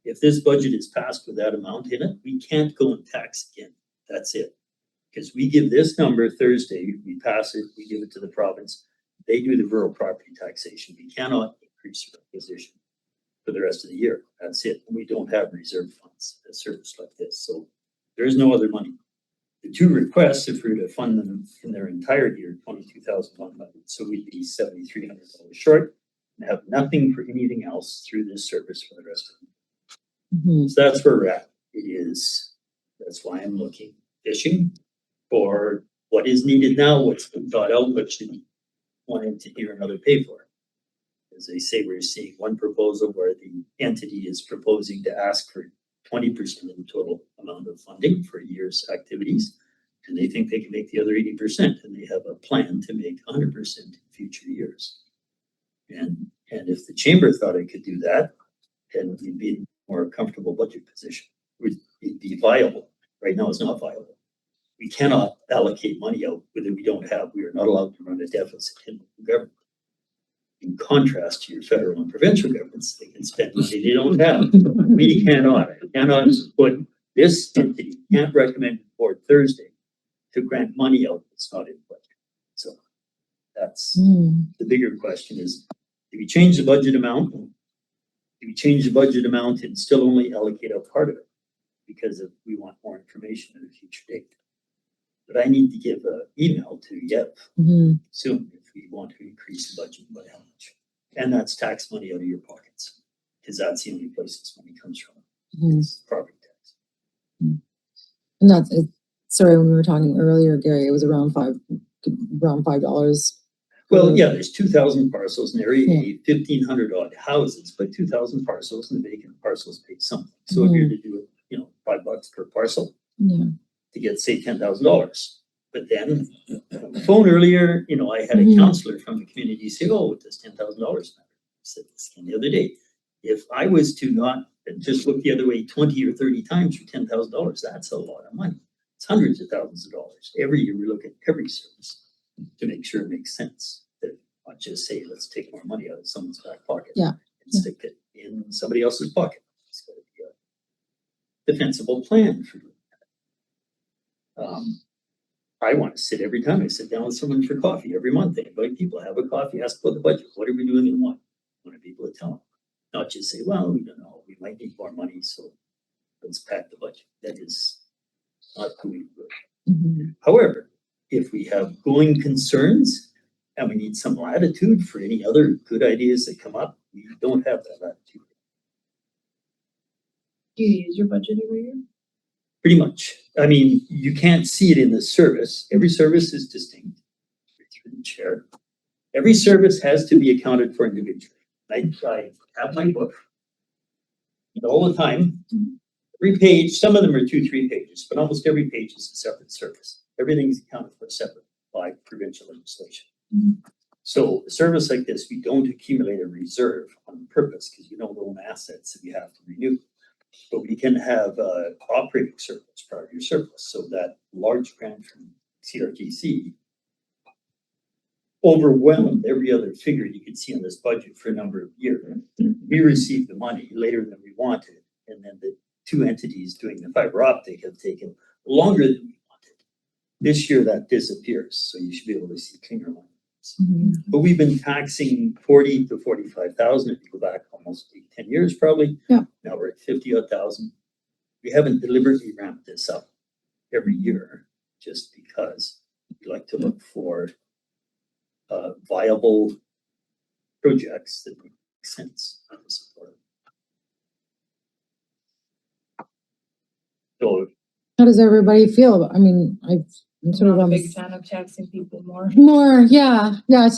If this budget is passed with that amount in it, we can't go and tax again. That's it. Because we give this number Thursday, we pass it, we give it to the province. They do the rural property taxation. We cannot increase our position for the rest of the year. That's it. We don't have reserve funds, a service like this. So there is no other money. The two requests, if we were to fund them in their entirety, are 22,100. So we'd be $7,300 short and have nothing for anything else through this service for the rest of the year. So that's where we're at. That's why I'm looking, fishing for what is needed now, what's been thought out, what should one entity or another pay for. As they say, we're seeing one proposal where the entity is proposing to ask for 20% of the total amount of funding for a year's activities, and they think they can make the other 80%, and they have a plan to make 100% in future years. And if the chamber thought it could do that, then we'd be in a more comfortable budget position. It'd be viable. Right now, it's not viable. We cannot allocate money out whether we don't have. We are not allowed to run a deficit in the government. In contrast to your federal and provincial governments, they can spend money they don't have. We cannot. I cannot put this entity, can't recommend the board Thursday to grant money out that's not in budget. So That's Hmm. the bigger question is, if you change the budget amount, if you change the budget amount and still only allocate a part of it, because if we want more information at a future date. But I need to give an email to Yep Mhm. soon if we want to increase the budget by how much. And that's tax money out of your pockets, because that's the only place this money comes from, Mhm. is property tax. And that's, sorry, when we were talking earlier, Gary, it was around $5. Well, yeah, there's 2,000 parcels in Area A, 1,500 odd houses, but 2,000 parcels and the vacant parcels pay something. So if you're to do it, $5 per parcel Yeah. to get, say, $10,000. But then on the phone earlier, I had a Mhm. counselor from the community say, oh, does $10,000 matter? I said this the other day. If I was to not just look the other way 20 or 30 times for $10,000, that's a lot of money. It's hundreds of thousands of dollars. Every year we look at every service to make sure it makes sense. That not just say, let's take more money out of someone's back pocket. Yeah. And stick it in somebody else's pocket. It's got to be a defensible plan for doing that. I want to sit every time I sit down with someone for coffee every month. I invite people, have a coffee, ask about the budget. What are we doing and what? I want people to tell them. Not just say, well, we don't know, we might need more money, so let's pack the budget. That is not who we would. Mhm. However, if we have going concerns and we need some latitude for any other good ideas that come up, we don't have that latitude. Do you use your budget every year? Pretty much. I mean, you can't see it in the service. Every service is distinct. Through the chair. Every service has to be accounted for individually. I have my book. And all the time, every page, some of them are 2-3 pages, but almost every page is a separate service. Everything's accounted for separate by provincial legislation. So a service like this, we don't accumulate a reserve on purpose because you don't own assets that you have to renew. But we can have operating surplus prior to your surplus. So that large grant from CRTC overwhelmed every other figure you could see on this budget for a number of years. We received the money later than we wanted, and then the two entities doing the fiber optic have taken longer than we wanted. This year that disappears, so you should be able to see cleaner lines. Mhm. But we've been taxing 40 to 45,000 if you go back almost 10 years probably. Yeah. Now we're at 50,000. We haven't deliberately ramped this up every year just because we like to look for viable projects that make sense on the support. So How does everybody feel about, I mean, I'm sort of I'm a on big this. fan of taxing people more. More, yeah, yeah.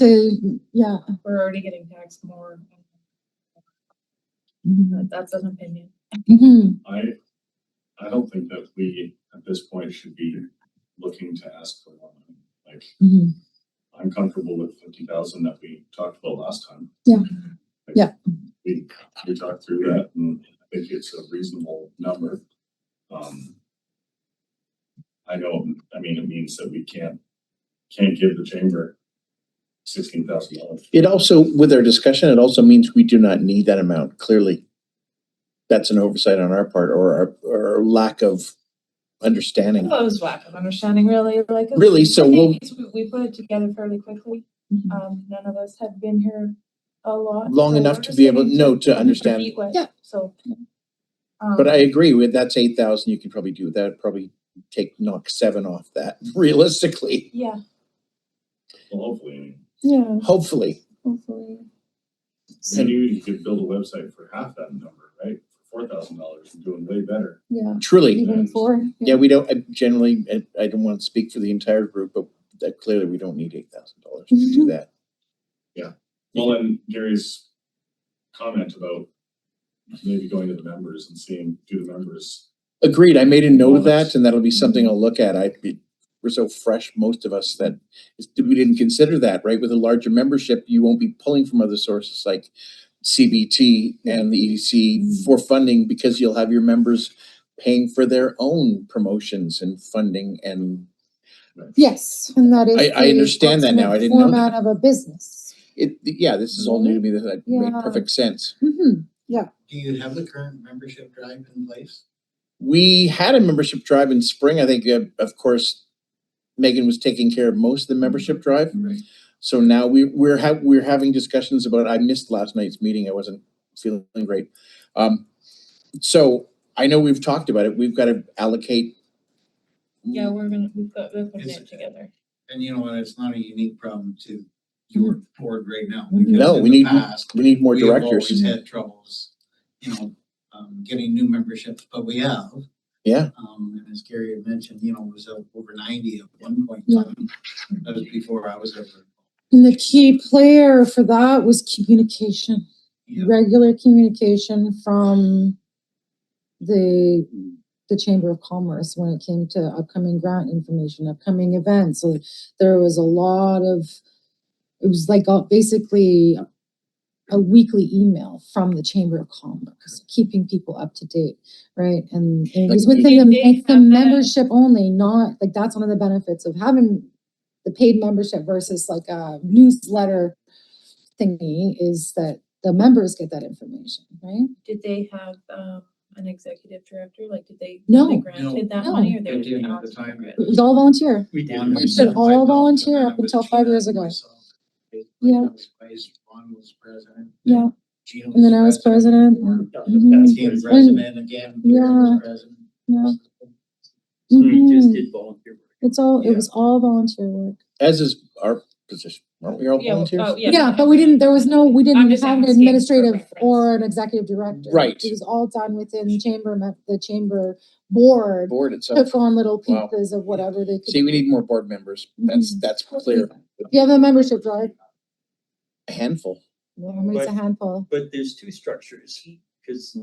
We're already getting taxed more. Mhm. That's an opinion. Mhm. I don't think that we, at this point, should be looking to ask for more money. Like, Mhm. I'm comfortable with 50,000 that we talked about last time. Yeah. Like, Yeah. We talked through that and I think it's a reasonable number. I mean, it means that we can't give the chamber $16,000. It also, with our discussion, it also means we do not need that amount, clearly. That's an oversight on our part or our lack of understanding. Well, it was lack of understanding, really, like. Really, so I we'll, think we put it together fairly quickly. None of us have been here a lot. long so enough we're to just be able, getting no, get to our understand. feet wet. Yeah. So. But I agree with, that's 8,000 you could probably do. That would probably knock 7 off that, realistically, Yeah, Well, hopefully, yeah, hopefully. hopefully. you could build a website for half that number, right? For $4,000 and doing way better. Yeah, Truly. even for. Yeah, we don't, generally, I don't want to speak for the entire group, but that clearly we don't need $8,000 to do that. Well, and Gary's comment about maybe going to the members and seeing, do the members. Agreed. I made a note of that and that'll be something I'll look at. We're so fresh, most of us, that we didn't consider that, right? With a larger membership, you won't be pulling from other sources like CBT and the EDC for funding because you'll have your members paying for their own promotions and funding and. Yes, and that is. I understand that now. I didn't know Format that. of a business. Yeah, this is all new to me. That made Yeah. perfect sense. Mhm. Do you have the current membership drive in place? We had a membership drive in spring. I think, of course, Megan was taking care of most of the membership drive. Right. So now we're having discussions about, I missed last night's meeting. I wasn't feeling great. So I know we've talked about it. We've got to allocate. Yeah, we're putting Is it it- together. And you know what, it's not a unique problem to your board right now. Mhm. because No, in we the need, past, we need more we have directors. always had troubles, getting new memberships, but we have. Yeah. And as Gary had mentioned, it was over 90 at one point. Yeah. That was before I was ever. And the key player for that was communication, Yeah. regular communication from the Chamber of Commerce when it came to upcoming grant information, upcoming events. So there was a lot of, it was like basically a weekly email from the Chamber of Commerce, keeping people up to date, right? And it was within Did the, they it's the have that? membership only, not like that's one of the benefits of having the paid membership versus like a newsletter thingy is that the members get that information, right? Did they have an executive director? Like, did they? No. They granted that No. money or they They were didn't just at the asking time. for it? It was all volunteer. We did. One We was did all myself, volunteer and up then it was until 5 Gina years and ago. myself. Yeah. I was vice, Ron was president. Yeah. Gina And then I was president. Ron Mhm. became president again. Gary was president. Yeah. We just Mhm. did volunteer work. It was all volunteer work. As is our position. Aren't we all Yeah, volunteers? oh, Yeah, but we didn't I'm didn't just have an asking for administrative reference. or an executive director. Right. It was all done within the chamber board Board itself. took on little Wow. pieces of whatever they could. See, we need more board members. That's clear. You have a membership drive. A handful. Yeah, I mean, it's a handful. But there's two structures, because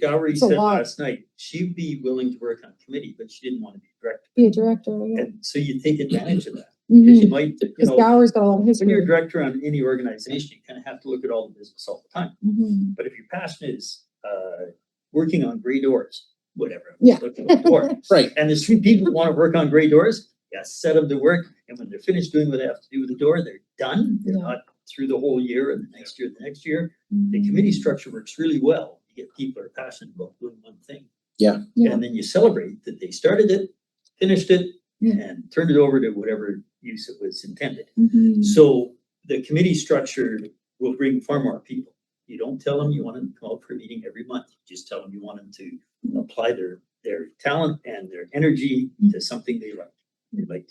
Gowrie It's a said lot. last night, she'd be willing to work on committee, but she didn't want to be director. Be a director, yeah. And so you take advantage of that, because you Mhm. might, Because Gower's got a lot of when you're a history. director on any organization, you kind of have to look at all the business all the time. Mhm. But if your passion is working on gray doors, whatever. Yeah. looking at the door, Right. And there's three people who want to work on gray doors, set them to work, and when they're finished doing what they have to do with the door, they're done. They're Yeah. not through the whole year and the next year, the next year. The committee structure works really well. You get people who are passionate about doing one thing. Yeah. Yeah. And then you celebrate that they started it, finished it, Yeah. and turned it over to whatever use it was intended. Mhm. So the committee structure will bring far more people. You don't tell them you want them to come out for a meeting every month. You just tell them you want them to apply their talent and their energy to something they like.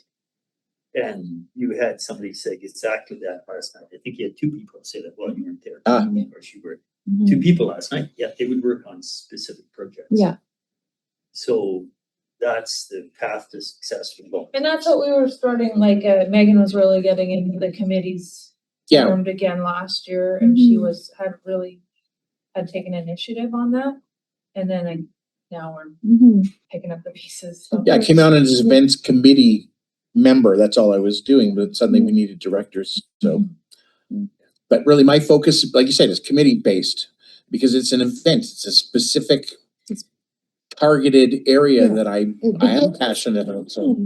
And you had somebody say exactly that last night. I think you had two people say that, well, you weren't there. Ah. Of course you were. Mhm. Two people last night, yeah, they would work on specific projects. Yeah. So that's the path to success for both. And that's what we were starting, like, Megan was really getting into the committees. Yeah. Formed again last year and she Mhm. had taken initiative on that. And then now we're Mhm. picking up the pieces. So- Yeah, I came out as events committee member. That's all I was doing, but suddenly we needed directors. So, but really my focus, like you said, is committee based because it's an event. It's a specific targeted area Yeah. that I am passionate about. So,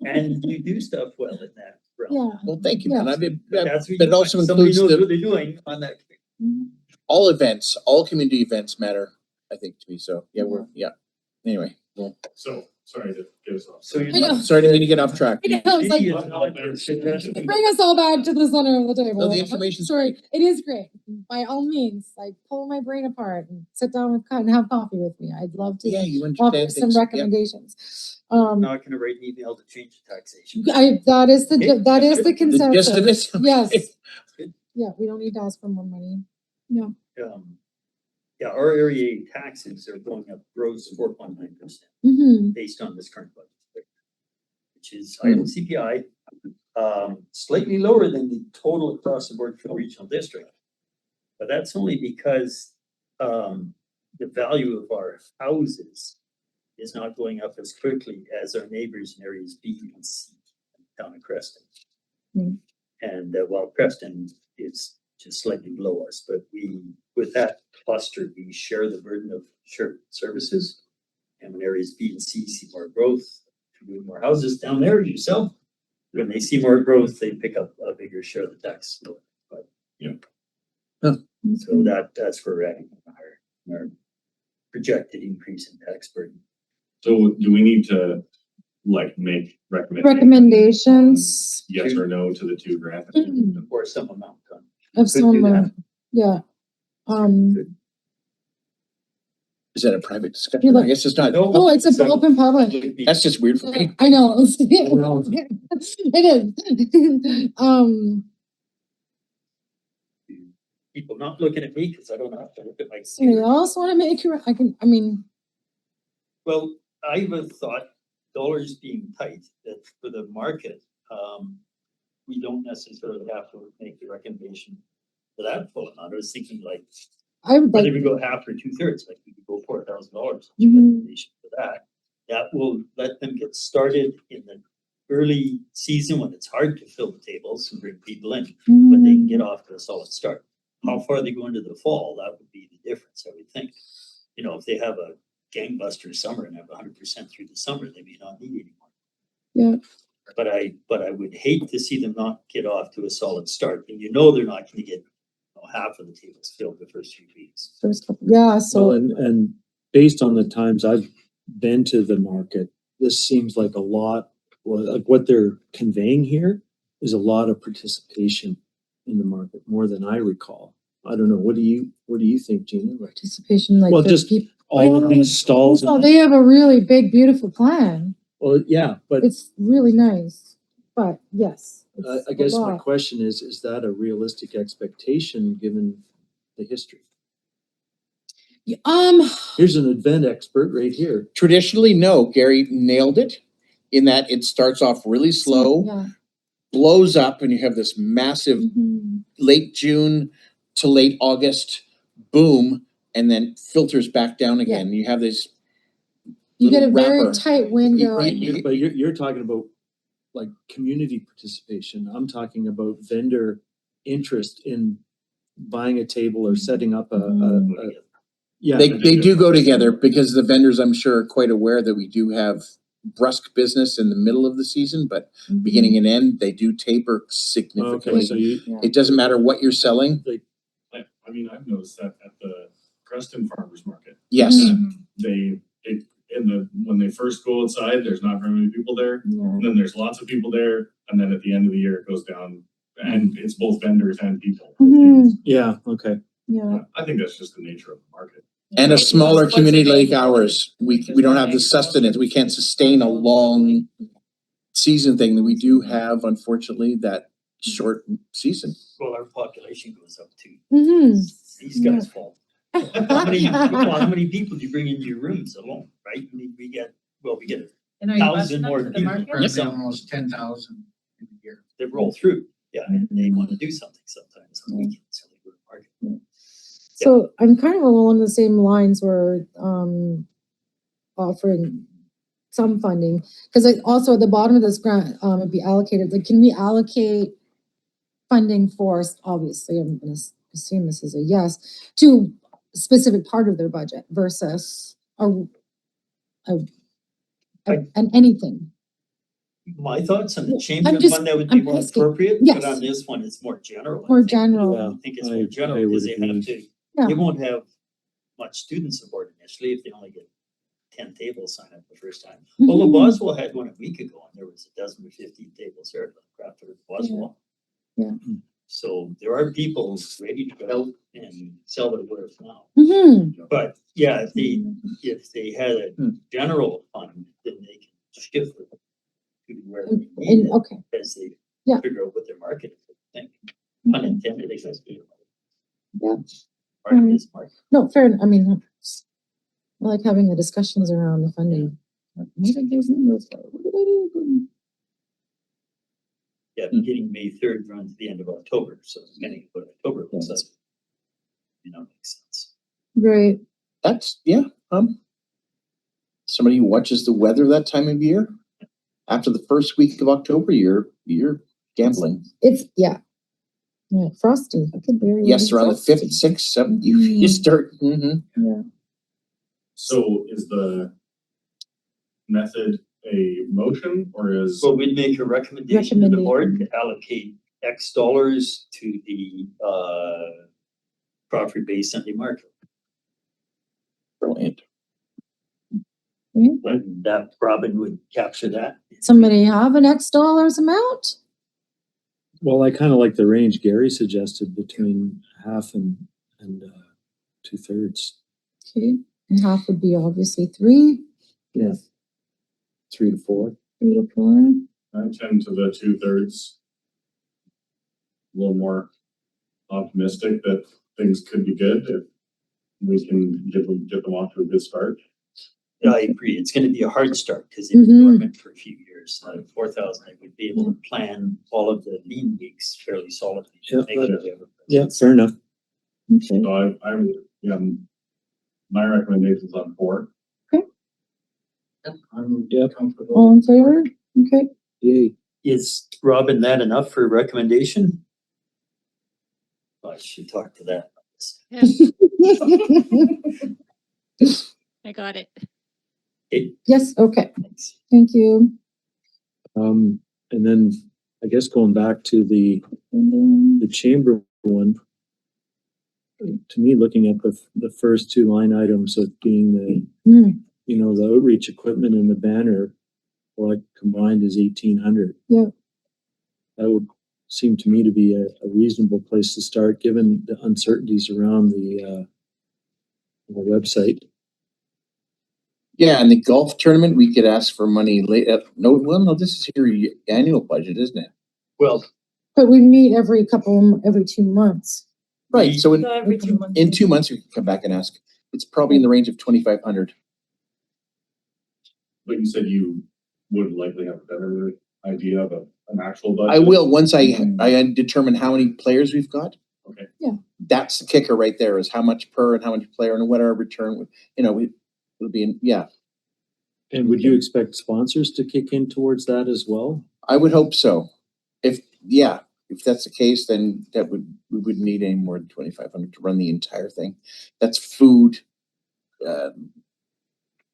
And you do stuff well in that realm. Yeah. well, thank you. Yeah. And I've been, But that's what but you it also want. Somebody includes knows what the, they're doing on that. Mhm. all events, all community events matter, I think, to me. So, yeah. Anyway, well, So, sorry to get us off. So I know. you're sorry to get off track. I know, it's like, bring us all back to the center of the table. No, the information's Sorry, it is great. By all means, like pull my brain apart and sit down and have coffee with me. I'd love to Yeah, you offer understand some things. Yeah. recommendations. not gonna write an email to change the taxation. That is the The consensus. gist of it. Yes. Good. Yeah, we don't need to ask for more money. Yeah. Yeah, our area A taxes are going up gross 4.9% Mm-hmm. based on this current budget. Which is higher than CPI, slightly lower than the total across the board for the regional district. But that's only because the value of our houses is not going up as quickly as our neighbors in areas B and C down in Creston. Mm. And while Creston is just slightly below us, but with that cluster, we share the burden of shared services. And when areas B and C see more growth, doing more houses down there yourself, when they see more growth, they pick up a bigger share of the tax. But, so that's where we're at in our projected increase in tax burden. So do we need to make recommendations? Recommendations. yes or no to the 2 grand. Or some amount done. Of Could do some, that. yeah. Is that a private You discussion? look- I guess it's not. No, Oh, it's so an open public. it would be- That's just weird for me. I know. It is. People not looking at me because I don't have to look at my. Somebody else want to make you, I mean, Well, I would have thought dollars being tight, that for the market, we don't necessarily have to make the recommendation for that full amount. I was thinking like, I would whether like, we go half or 2/3, like we could go $4,000 Mhm. recommendation for that. That will let them get started in the early season when it's hard to fill the tables and bring people in, but they can get off to a solid start. How far they go into the fall, that would be the difference, I would think. You know, if they have a gangbuster summer and have 100% through the summer, they may not need anymore. Yeah. But I would hate to see them not get off to a solid start, and you know they're not gonna get, half of the tables filled the first 3 weeks. first couple, yeah, Well, so, and based on the times I've been to the market, this seems like a lot, well, like what they're conveying here is a lot of participation in the market, more than I recall. I don't know, what do you think, Gina? participation, like. Well, for just people- all of these stalls. So they have a really big, beautiful plan. Well, yeah, but It's really nice, but yes. it's I a guess my lot. question is that a realistic expectation given the history? Yeah, Here's an event expert right here. Traditionally, no, Gary nailed it in that it starts off really slow, yeah. blows up, and you have this massive Mhm. late June to late August boom, and then filters back down again. You have this. You get a little very wrapper. tight window. But you're talking about like community participation. I'm talking about vendor interest in buying a table or setting up a yeah. They do go together because the vendors, I'm sure, are quite aware that we do have brusque business in the middle of the season, but Mhm. beginning and end, they do taper Okay, significantly. so you, Yeah. It doesn't matter what you're selling. I mean, I've noticed that at the Creston Farmers Market, Yes. Mhm. when they first go outside, there's not very many people there. Yeah. And then there's lots of people there, and then at the end of the year, it goes down, and it's both vendors and people. Mhm. yeah, okay. Yeah. I think that's just the nature of the market. And a smaller What's community the like name? ours, we don't have the sustenance, we can't sustain a long season thing that we do have, unfortunately, that short season. Well, our population goes up too. Mhm. These guys fall. How many people do you bring into your rooms alone, right? I mean, we get And are you busing up to the market? Probably almost 10,000 in a year. they roll through, yeah, and they want to do something sometimes on weekends, so they go to market. So I'm kind of along the same lines where, offering some funding, because also at the bottom of this grant, it'd be allocated, like, can we allocate funding for, obviously, I'm gonna assume this is a yes, to a specific part of their budget versus an anything. My thoughts on the chamber I'm just- fund, that would be I'm more asking. appropriate, Yes. but on this one, it's more general. I More think. general. Yeah. I think it's I- more I general, would because they have agree. to, Yeah. they won't have much student support initially if they only get 10 tables signed up the first time. Well, Mhm. Boswell had one a week ago, and there was a dozen or 15 tables there at Crawford Boswell. Yeah. So there are people ready to go out and sell their wares now. Mhm. But yeah, if they had a general fund, then they can shift it to where they need And, it okay, as they Yeah. figure out what their market is, I think. Okay. Unintended, I guess. Yeah. Part of this market. No, fair, I mean, I like having the discussions around the funding. What did those numbers go? What did I do? Yeah, beginning May 3rd, run to the end of October, so depending on what October looks like. Makes sense. Right, That's, yeah, somebody who watches the weather that time of year, after the first week of October, you're gambling. it's, yeah. Yeah, frosty, it could very well Yes, be around the frosty. 5th, 6th, 7th, you start, Yeah, So is the method a motion or is? So we'd make a recommendation to the board to allocate X dollars to the Crawford Bay Sunday Market. brilliant. And that Robin would capture that. somebody have an X dollars amount? Well, I kind of like the range Gary suggested between half and 2/3. Okay, and half would be obviously 3, Yeah. 3 to 4. 3 to 4. I tend to the 2/3. A little more optimistic that things could be good if we can get them off to a good start. Yeah, I agree. It's gonna be a hard start because they've been dormant for a few years. 4,000, I would be able to plan all of the lean weeks fairly solidly. Yeah, Make sure we have a Yeah, presence. fair enough. Okay, So yeah, my recommendation's on 4. I'm Yep. comfortable. all in favor? Okay. Yay. Is Robin that enough for a recommendation? I should talk to that. I got it. Yes, okay, Thanks. thank you. And then I guess going back to the chamber one, to me, looking at the first 2 line items of being the, Hmm, the outreach equipment and the banner, or like combined is 1,800. Yeah. That would seem to me to be a reasonable place to start, given the uncertainties around the website. Yeah, and the golf tournament, we could ask for money late. No, this is your annual budget, isn't it? Well, But we meet every 2 months. Right, so in, Every 2 months. in 2 months, you can come back and ask. It's probably in the range of 2,500. But you said you would likely have a better idea of an actual budget. I will, once I determine how many players we've got. Okay. Yeah. That's the kicker right there, is how much per and how much player and what our return would, it'll be, yeah, And would you expect sponsors to kick in towards that as well? I would hope so. If that's the case, then we wouldn't need any more than 2,500 to run the entire thing. That's food,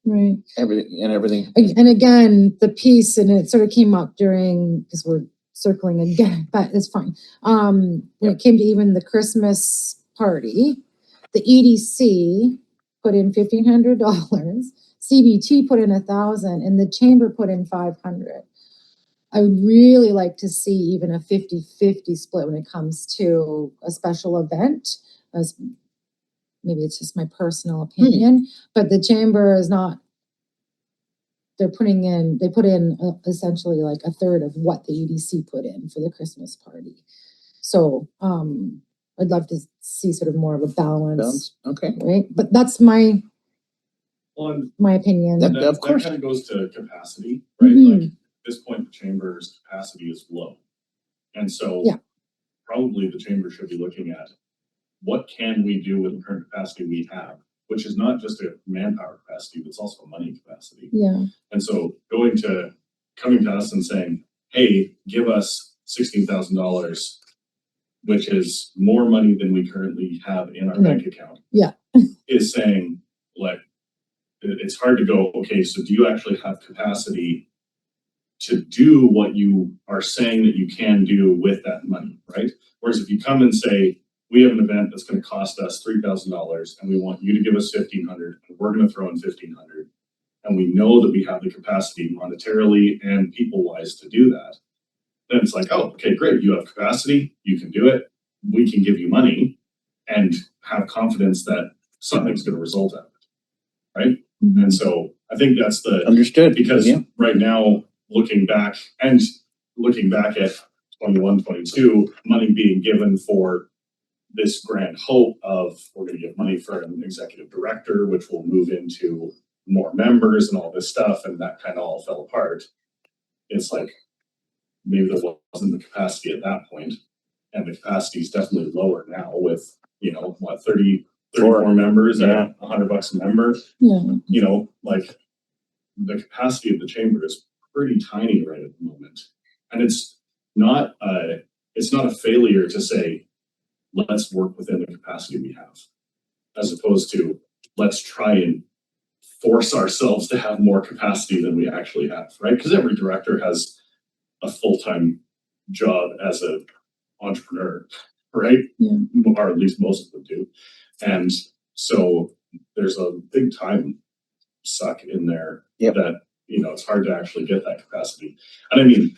Right. everything. And again, the piece, and it sort of came up during, because we're circling again, but it's fine. When it came to even the Christmas party, the EDC put in $1,500, CBT put in 1,000, and the chamber put in 500. I would really like to see even a 50-50 split when it comes to a special event. As maybe it's just my personal opinion, but the chamber is not. They put in essentially like a third of what the EDC put in for the Christmas party. So I'd love to see sort of more of a balance, Okay. right? But that's my opinion. Of course. That kind of goes to capacity, right? Mhm. Like, at this point, the chamber's capacity is low. And so Yeah. probably the chamber should be looking at what can we do with the current capacity we have, which is not just a manpower capacity, but it's also a money capacity. Yeah. And so coming to us and saying, hey, give us $16,000, which is more money than we currently have in our bank account. Yeah. Is saying, like, it's hard to go, okay, so do you actually have capacity to do what you are saying that you can do with that money, right? Whereas if you come and say, we have an event that's going to cost us $3,000 and we want you to give us $1,500 and we're going to throw in $1,500 and we know that we have the capacity monetarily and people-wise to do that, then it's like, oh, okay, great, you have capacity, you can do it, we can give you money and have confidence that something's going to result out of it, right? Mhm. And so I think that's the Understood. because Yeah. right now, looking back at 21, 22, money being given for this grand hope of we're going to give money for an executive director, which will move into more members and all this stuff, and that kind of all fell apart. It's like maybe there wasn't the capacity at that point, and the capacity is definitely lower now with 34 members at $100 a member. Yeah. Like the capacity of the chamber is pretty tiny right at the moment, and it's not a failure to say let's work within the capacity we have, as opposed to let's try and force ourselves to have more capacity than we actually have, right? Because every director has a full-time job as an entrepreneur, right? Yeah. Or at least most of them do. And so there's a big time suck in there that, it's hard to actually get that capacity. And I mean,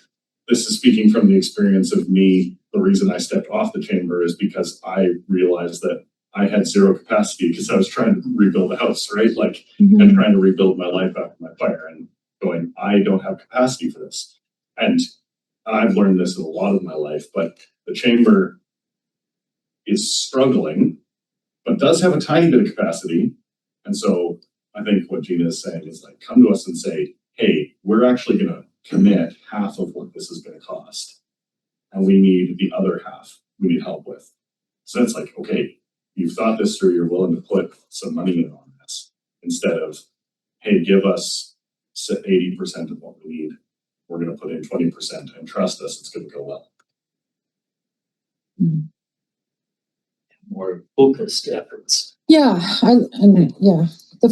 this is speaking from the experience of me. The reason I stepped off the chamber is because I realized that I had zero capacity because I was trying to rebuild a house, right? Like, and trying to rebuild my life after my fire and going, I don't have capacity for this. And I've learned this in a lot of my life, but the chamber is struggling, but does have a tiny bit of capacity. And so I think what Gina is saying is like, come to us and say, hey, we're actually going to commit half of what this is going to cost. And we need the other half we need help with. So it's like, okay, you've thought this through, you're willing to put some money in on this instead of, hey, give us 80% of what we need. We're going to put in 20% and trust us, it's going to go well. More focused efforts. Yeah, the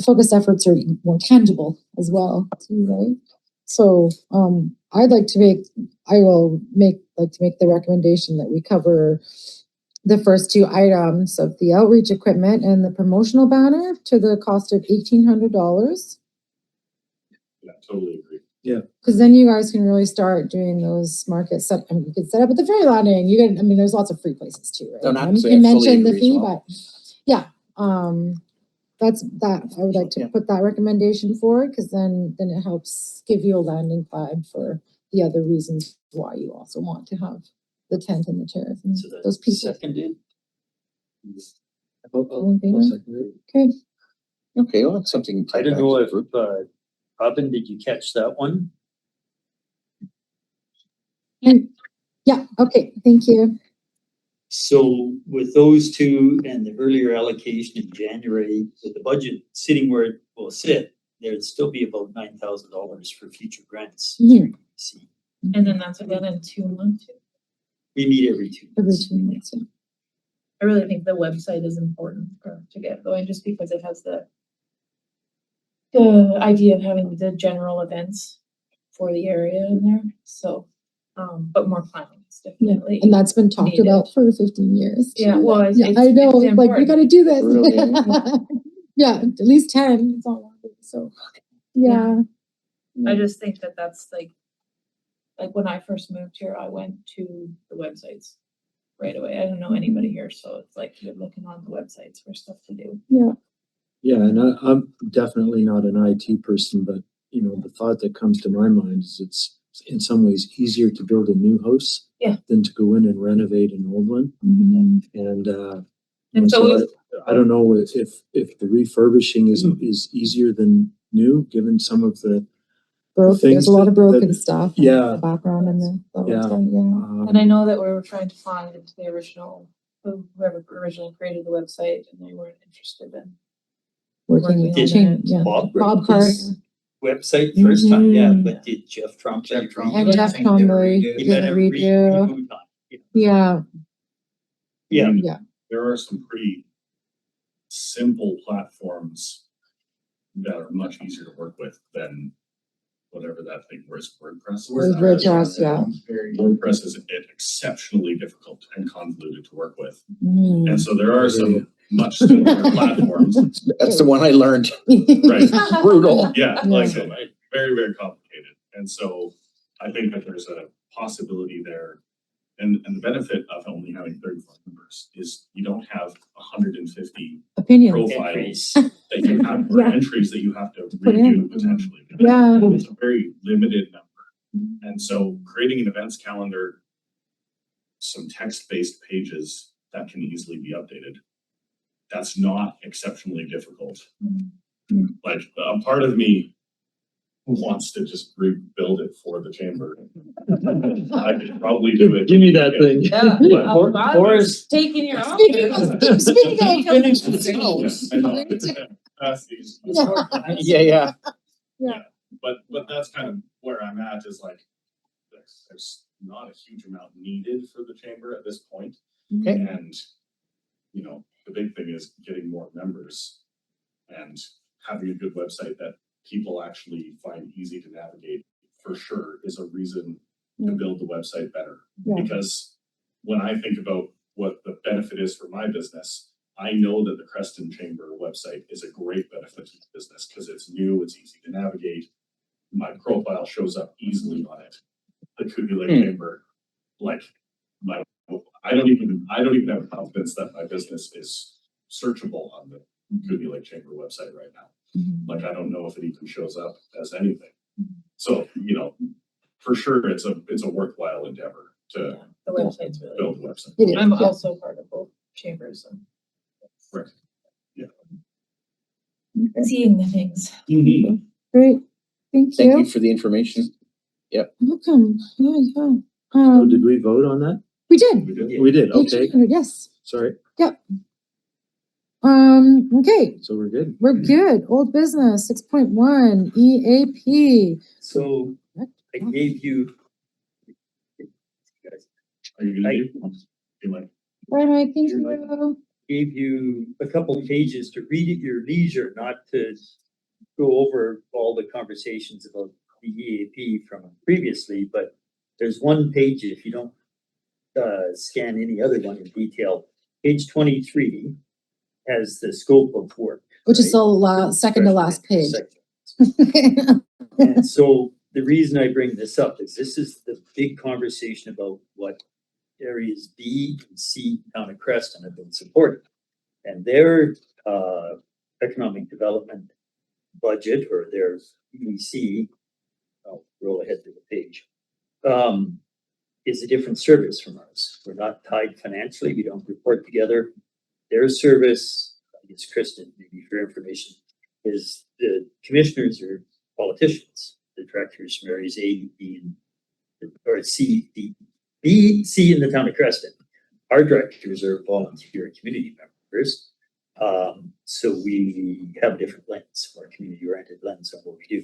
focused efforts are more tangible as well, too, right? So, I will make the recommendation that we cover the first two items of the outreach equipment and the promotional banner to the cost of $1,800. Yeah, totally agree. Because then you guys can really start doing those markets. You could set up at the ferry landing. There's lots of free places too, right? Don't have You to can fully mention the agree as fee, well. but yeah, that's that. I would like to put that recommendation forward because then it helps give you a landing pad for the other reasons why you also want to have the tent and the chairs and So those that's people. seconded. All in favor? Okay. Okay, well, that's something. I don't know if, Robin, did you catch that one? Yeah. Okay. Thank you. So with those two and the earlier allocation in January, with the budget sitting where it will sit, there'd still be about $9,000 for future grants. Mhm. See, And then that's again in 2 months. we meet every 2 Every months. 2 months. Yeah. I really think the website is important to get going, just because it has the idea of having the general events for the area in there. So, but more planning is definitely. And that's been talked needed. about for 15 years. Yeah, well, I know. it's It's like, we important. gotta do this. Really? Yeah, at least 10. It's all. So, yeah. I just think that that's like when I first moved here, I went to the websites right away. I don't know anybody here, so it's like you're looking on the websites for stuff to do. Yeah, and I'm definitely not an IT person, but the thought that comes to my mind is it's in some ways easier to build a new house than to go in and renovate an old one. Mhm. And so I don't know if the refurbishing is easier than new, given some of the There's things a lot of broken that- stuff. yeah. The background and the Yeah. website. Yeah. and I know that we were trying to find the original, whoever originally created the website, and they weren't interested in. Working with Did change. Yeah. Bob Bob wrote Carter. this website first time, yeah, Mhm. but did Jeff Trump? Jeff Trump. And I Jeff think they were Trombley redo- He did might a have redo. rebooted on, Yeah. Yeah. Yeah. There are some pretty simple platforms that are much easier to work with than whatever that thing was, WordPress. WordPress, yeah. WordPress is exceptionally difficult and convoluted to work with. Mm. And so there are some much simpler platforms. That's the one I learned. Right. Brutal. Yeah, Yeah. like very, very complicated. And so I think that there's a possibility there. And the benefit of only having 34 members is you don't have 150 Opinions. profiles that you have, or Yeah. entries that you have to Put in. redo potentially. Yeah. It's a very limited number. And so creating an events calendar, some text-based pages that can easily be updated, that's not exceptionally difficult. Mm-hmm. Like a part of me wants to just rebuild it for the chamber. I could probably do it. Give me that thing. Yeah. But Forrest, Taking your Speaking of Yeah, I know. That's the- Yeah. But that's kind of where I'm at, is like, there's not a huge amount needed for the chamber at this point. Okay. And, the big thing is getting more members and having a good website that people actually find easy to navigate, for sure, is a reason to build the website better. Yeah. Because when I think about what the benefit is for my business, I know that the Creston Chamber website is a great benefit to the business because it's new, it's easy to navigate. My profile shows up easily on it. the Coogee Lake Chamber, like, I don't even have confidence that my business is searchable on the Coogee Lake Chamber website right now. Like, I don't know if it even shows up as anything. So, you know, for sure, it's a worthwhile endeavor to Yeah, the website's really. build a website. It is. I'm Yeah. also part of both chambers and. Right. Yeah. Seeing the things. Great, thank Thank you you. for the information. Welcome, yeah. So did we vote on that? We did. We did. We did, okay, Yes, sorry, okay, so we're good. we're good. Old business, 6.1, EAP. So I gave you. Guys, Are you gonna do? You like, Bye, Mike, thank You're you. gave you a couple pages to read at your leisure, not to go over all the conversations about the EAP from previously, but there's one page, if you don't scan any other one in detail, page 23 has the scope of work. Which is right? the second to last page. Second. And so the reason I bring this up is this is the big conversation about what areas B and C down at Creston have been supported. And their economic development budget or their EDC, I'll roll ahead to the page, is a different service from ours. We're not tied financially. We don't report together. Their service, I guess Kristen, maybe for information, is the commissioners are politicians, the directors from areas A, B, or C, D, B, C in the town of Creston. Our directors are volunteer community members. So we have a different lens, more community-oriented lens on what we do.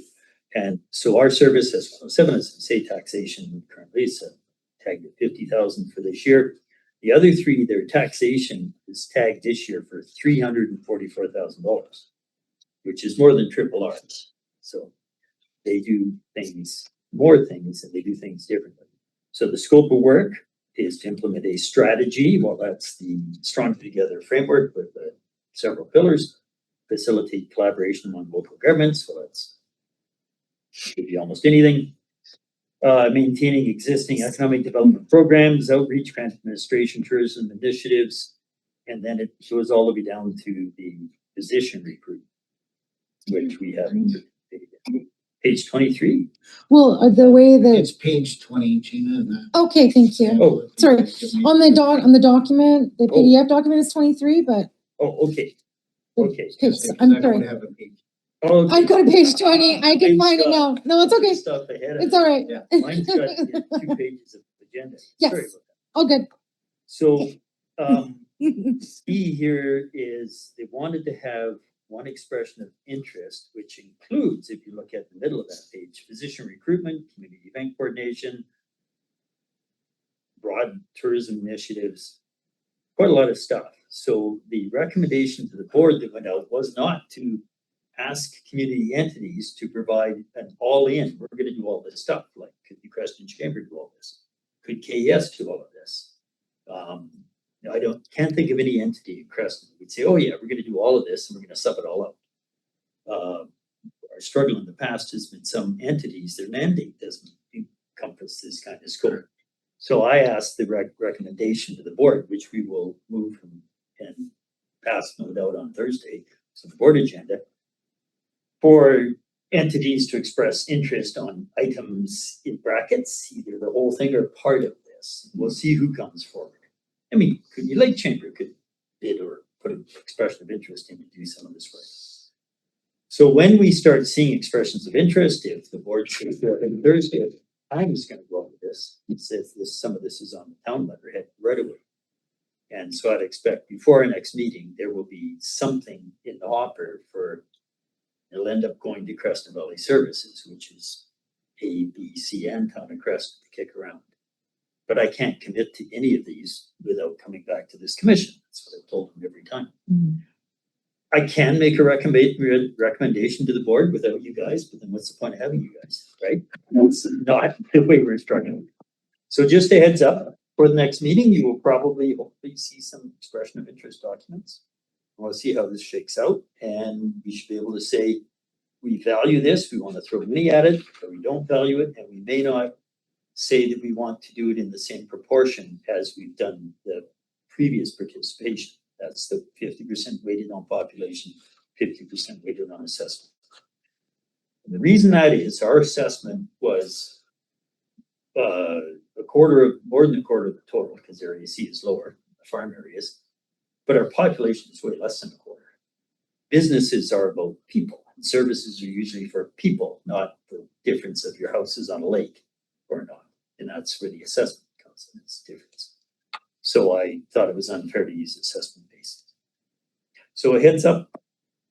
And so our service has 107, as I say, taxation currently is tagged at 50,000 for this year. The other three, their taxation is tagged this year for $344,000, which is more than triple ours. So they do more things, and they do things differently. So the scope of work is to implement a strategy. Well, that's the Strong Together framework with several pillars, facilitate collaboration among local governments. Well, that's could be almost anything. Maintaining existing economic development programs, outreach, grant administration, tourism initiatives, and then it goes all the way down to the position recruit, which we have page 23. Well, the way that, It's page 20, Gina, and that. okay, thank you. Oh, Sorry, on the document, the PDF document is 23, but. oh, okay. Okay. Okay, so I'm sorry. Have a page. Oh, I've got a page 20. I can Mine's find it got- now. No, it's okay. Stuff ahead of It's it. all right. Yeah. Mine's got 2 pages of agenda. Yes. Sorry about that. All good. So, E here is they wanted to have one expression of interest, which includes, if you look at the middle of that page, physician recruitment, community event coordination, broad tourism initiatives, quite a lot of stuff. So the recommendation to the board that went out was not to ask community entities to provide an all-in, we're gonna do all this stuff, like could the Creston Chamber do all this? Could KS do all of this? I can't think of any entity in Creston that would say, oh yeah, we're gonna do all of this and we're gonna sub it all up. Our struggle in the past has been some entities, their mandate doesn't encompass this kind of scope. So I asked the recommendation to the board, which we will move and pass no doubt on Thursday, so the board agenda, for entities to express interest on items in brackets, either the whole thing or part of this. We'll see who comes forward. I mean, Coogee Lake Chamber could bid or put an expression of interest in to do some of this work. So when we start seeing expressions of interest, if the board should do it on Thursday, I'm just gonna go with this. It says this, some of this is on the town letterhead right away. And so I'd expect before our next meeting, there will be something in the hopper for, it'll end up going to Creston Valley Services, which is A, B, C, and Town of Creston to kick around. But I can't commit to any of these without coming back to this commission. That's what I've told them every time. I can make a recommendation to the board without you guys, but then what's the point of having you guys, right? That's not the way we're struggling. So just a heads up, for the next meeting, you will probably hopefully see some expression of interest documents. We'll see how this shakes out, and we should be able to say, we value this, we want to throw money at it, but we don't value it, and we may not say that we want to do it in the same proportion as we've done the previous participation. That's the 50% weighted on population, 50% weighted on assessment. And the reason that is, our assessment was more than a quarter of the total, because Area C is lower, the farm areas, but our population is way less than a quarter. Businesses are about people, and services are usually for people, not the difference of your house is on a lake or not. And that's where the assessment comes in, it's difference. So I thought it was unfair to use assessment basis. So a heads up,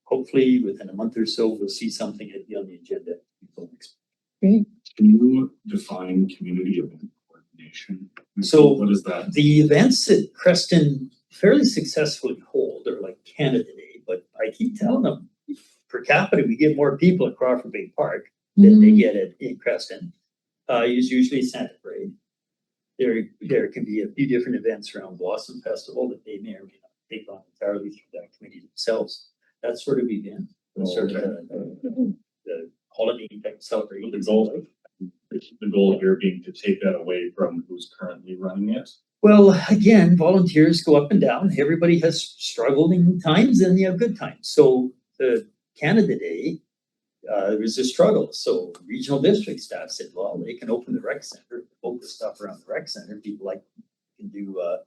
hopefully within a month or so, we'll see something that'll be on the agenda. Great. Can you define community event coordination? So- what is that? The events that Creston fairly successfully hold are like Canada Day, but I keep telling them, per capita, we get more people at Crawford Bay Park than they get in Creston. Is usually Santa Parade. There can be a few different events around Blossom Festival that they may or may not take on entirely through that committee themselves. That sort of event, sort of the holiday type celebration. The goal here being to take that away from who's currently running it. Well, again, volunteers go up and down. Everybody has struggling times and you have good times. So the Canada Day, there was a struggle. So regional district staff said, well, they can open the rec center, focus stuff around the rec center. People like can do a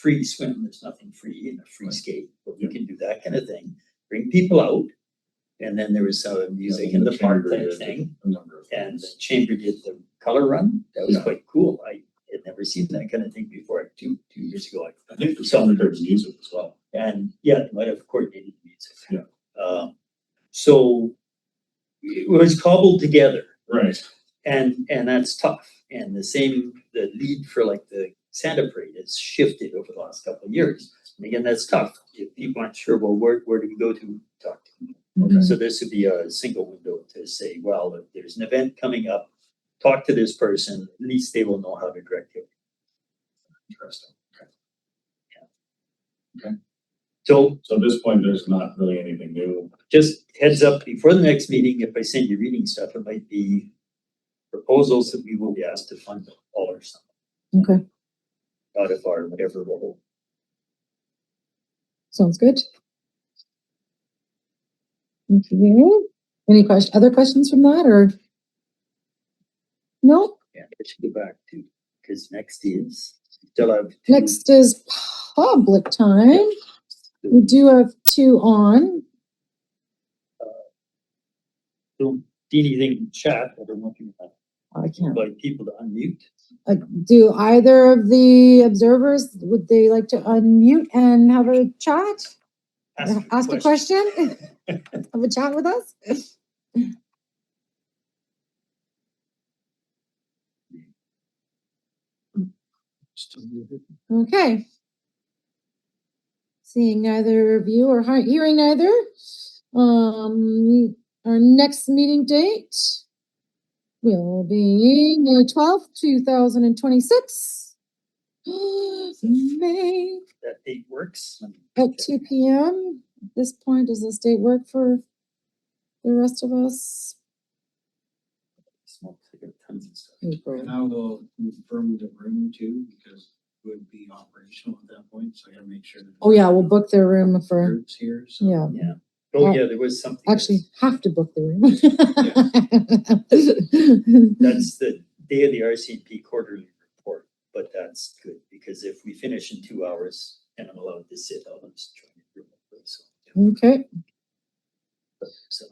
free swim. There's nothing free and a free skate, but we can do that kind of thing. Bring people out. And then there was music in the park type thing. And the chamber did the color run. That was quite cool. I had never seen that kind of thing before. Two years ago. I think the summer there's music as well. And yeah, they might have coordinated music. Yeah. So it was cobbled together. Right. And that's tough. And the lead for like the Santa Parade has shifted over the last couple of years. And again, that's tough. If people aren't sure, well, where do we go to talk to people? Okay. So this would be a single window to say, well, if there's an event coming up, talk to this person, at least they will know how to direct you. Interesting. Okay. Yeah. Okay. So at this point, there's not really anything new. just heads up before the next meeting, if I send you reading stuff, it might be proposals that we will be asked to fund all or something Okay, out of our whatever role. sounds good. Okay, any other questions from that or? No, Yeah, I should go back to, because next is still have. next is public time. We do have 2 on. Don't see anything in chat, but I'm looking at I can't. invite people to unmute. Do either of the observers, would they like to unmute and have a chat? Ask a question? Have a chat with us? Okay. Seeing neither of you or hearing neither, our next meeting date will be May 12th, 2026. May That date works. at 2 p.m. At this point, does this date work for the rest of us? Smoke cigarette, tons of stuff. And I will confirm the room too, because it would be operational at that point, so I gotta make sure. that Oh yeah, we'll book their room for, Groups here, so. yeah, Yeah. Oh, yeah, there was something. actually have to book the room. That's the day of the RCMP quarterly report, but that's good because if we finish in 2 hours and I'm allowed to sit, I'll just try and remember. So, Okay, so,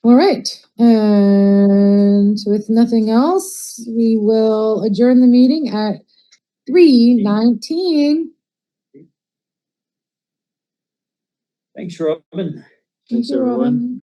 all right. And with nothing else, we will adjourn the meeting at 3:19. thanks, Robin. Thank you, everyone. Robin.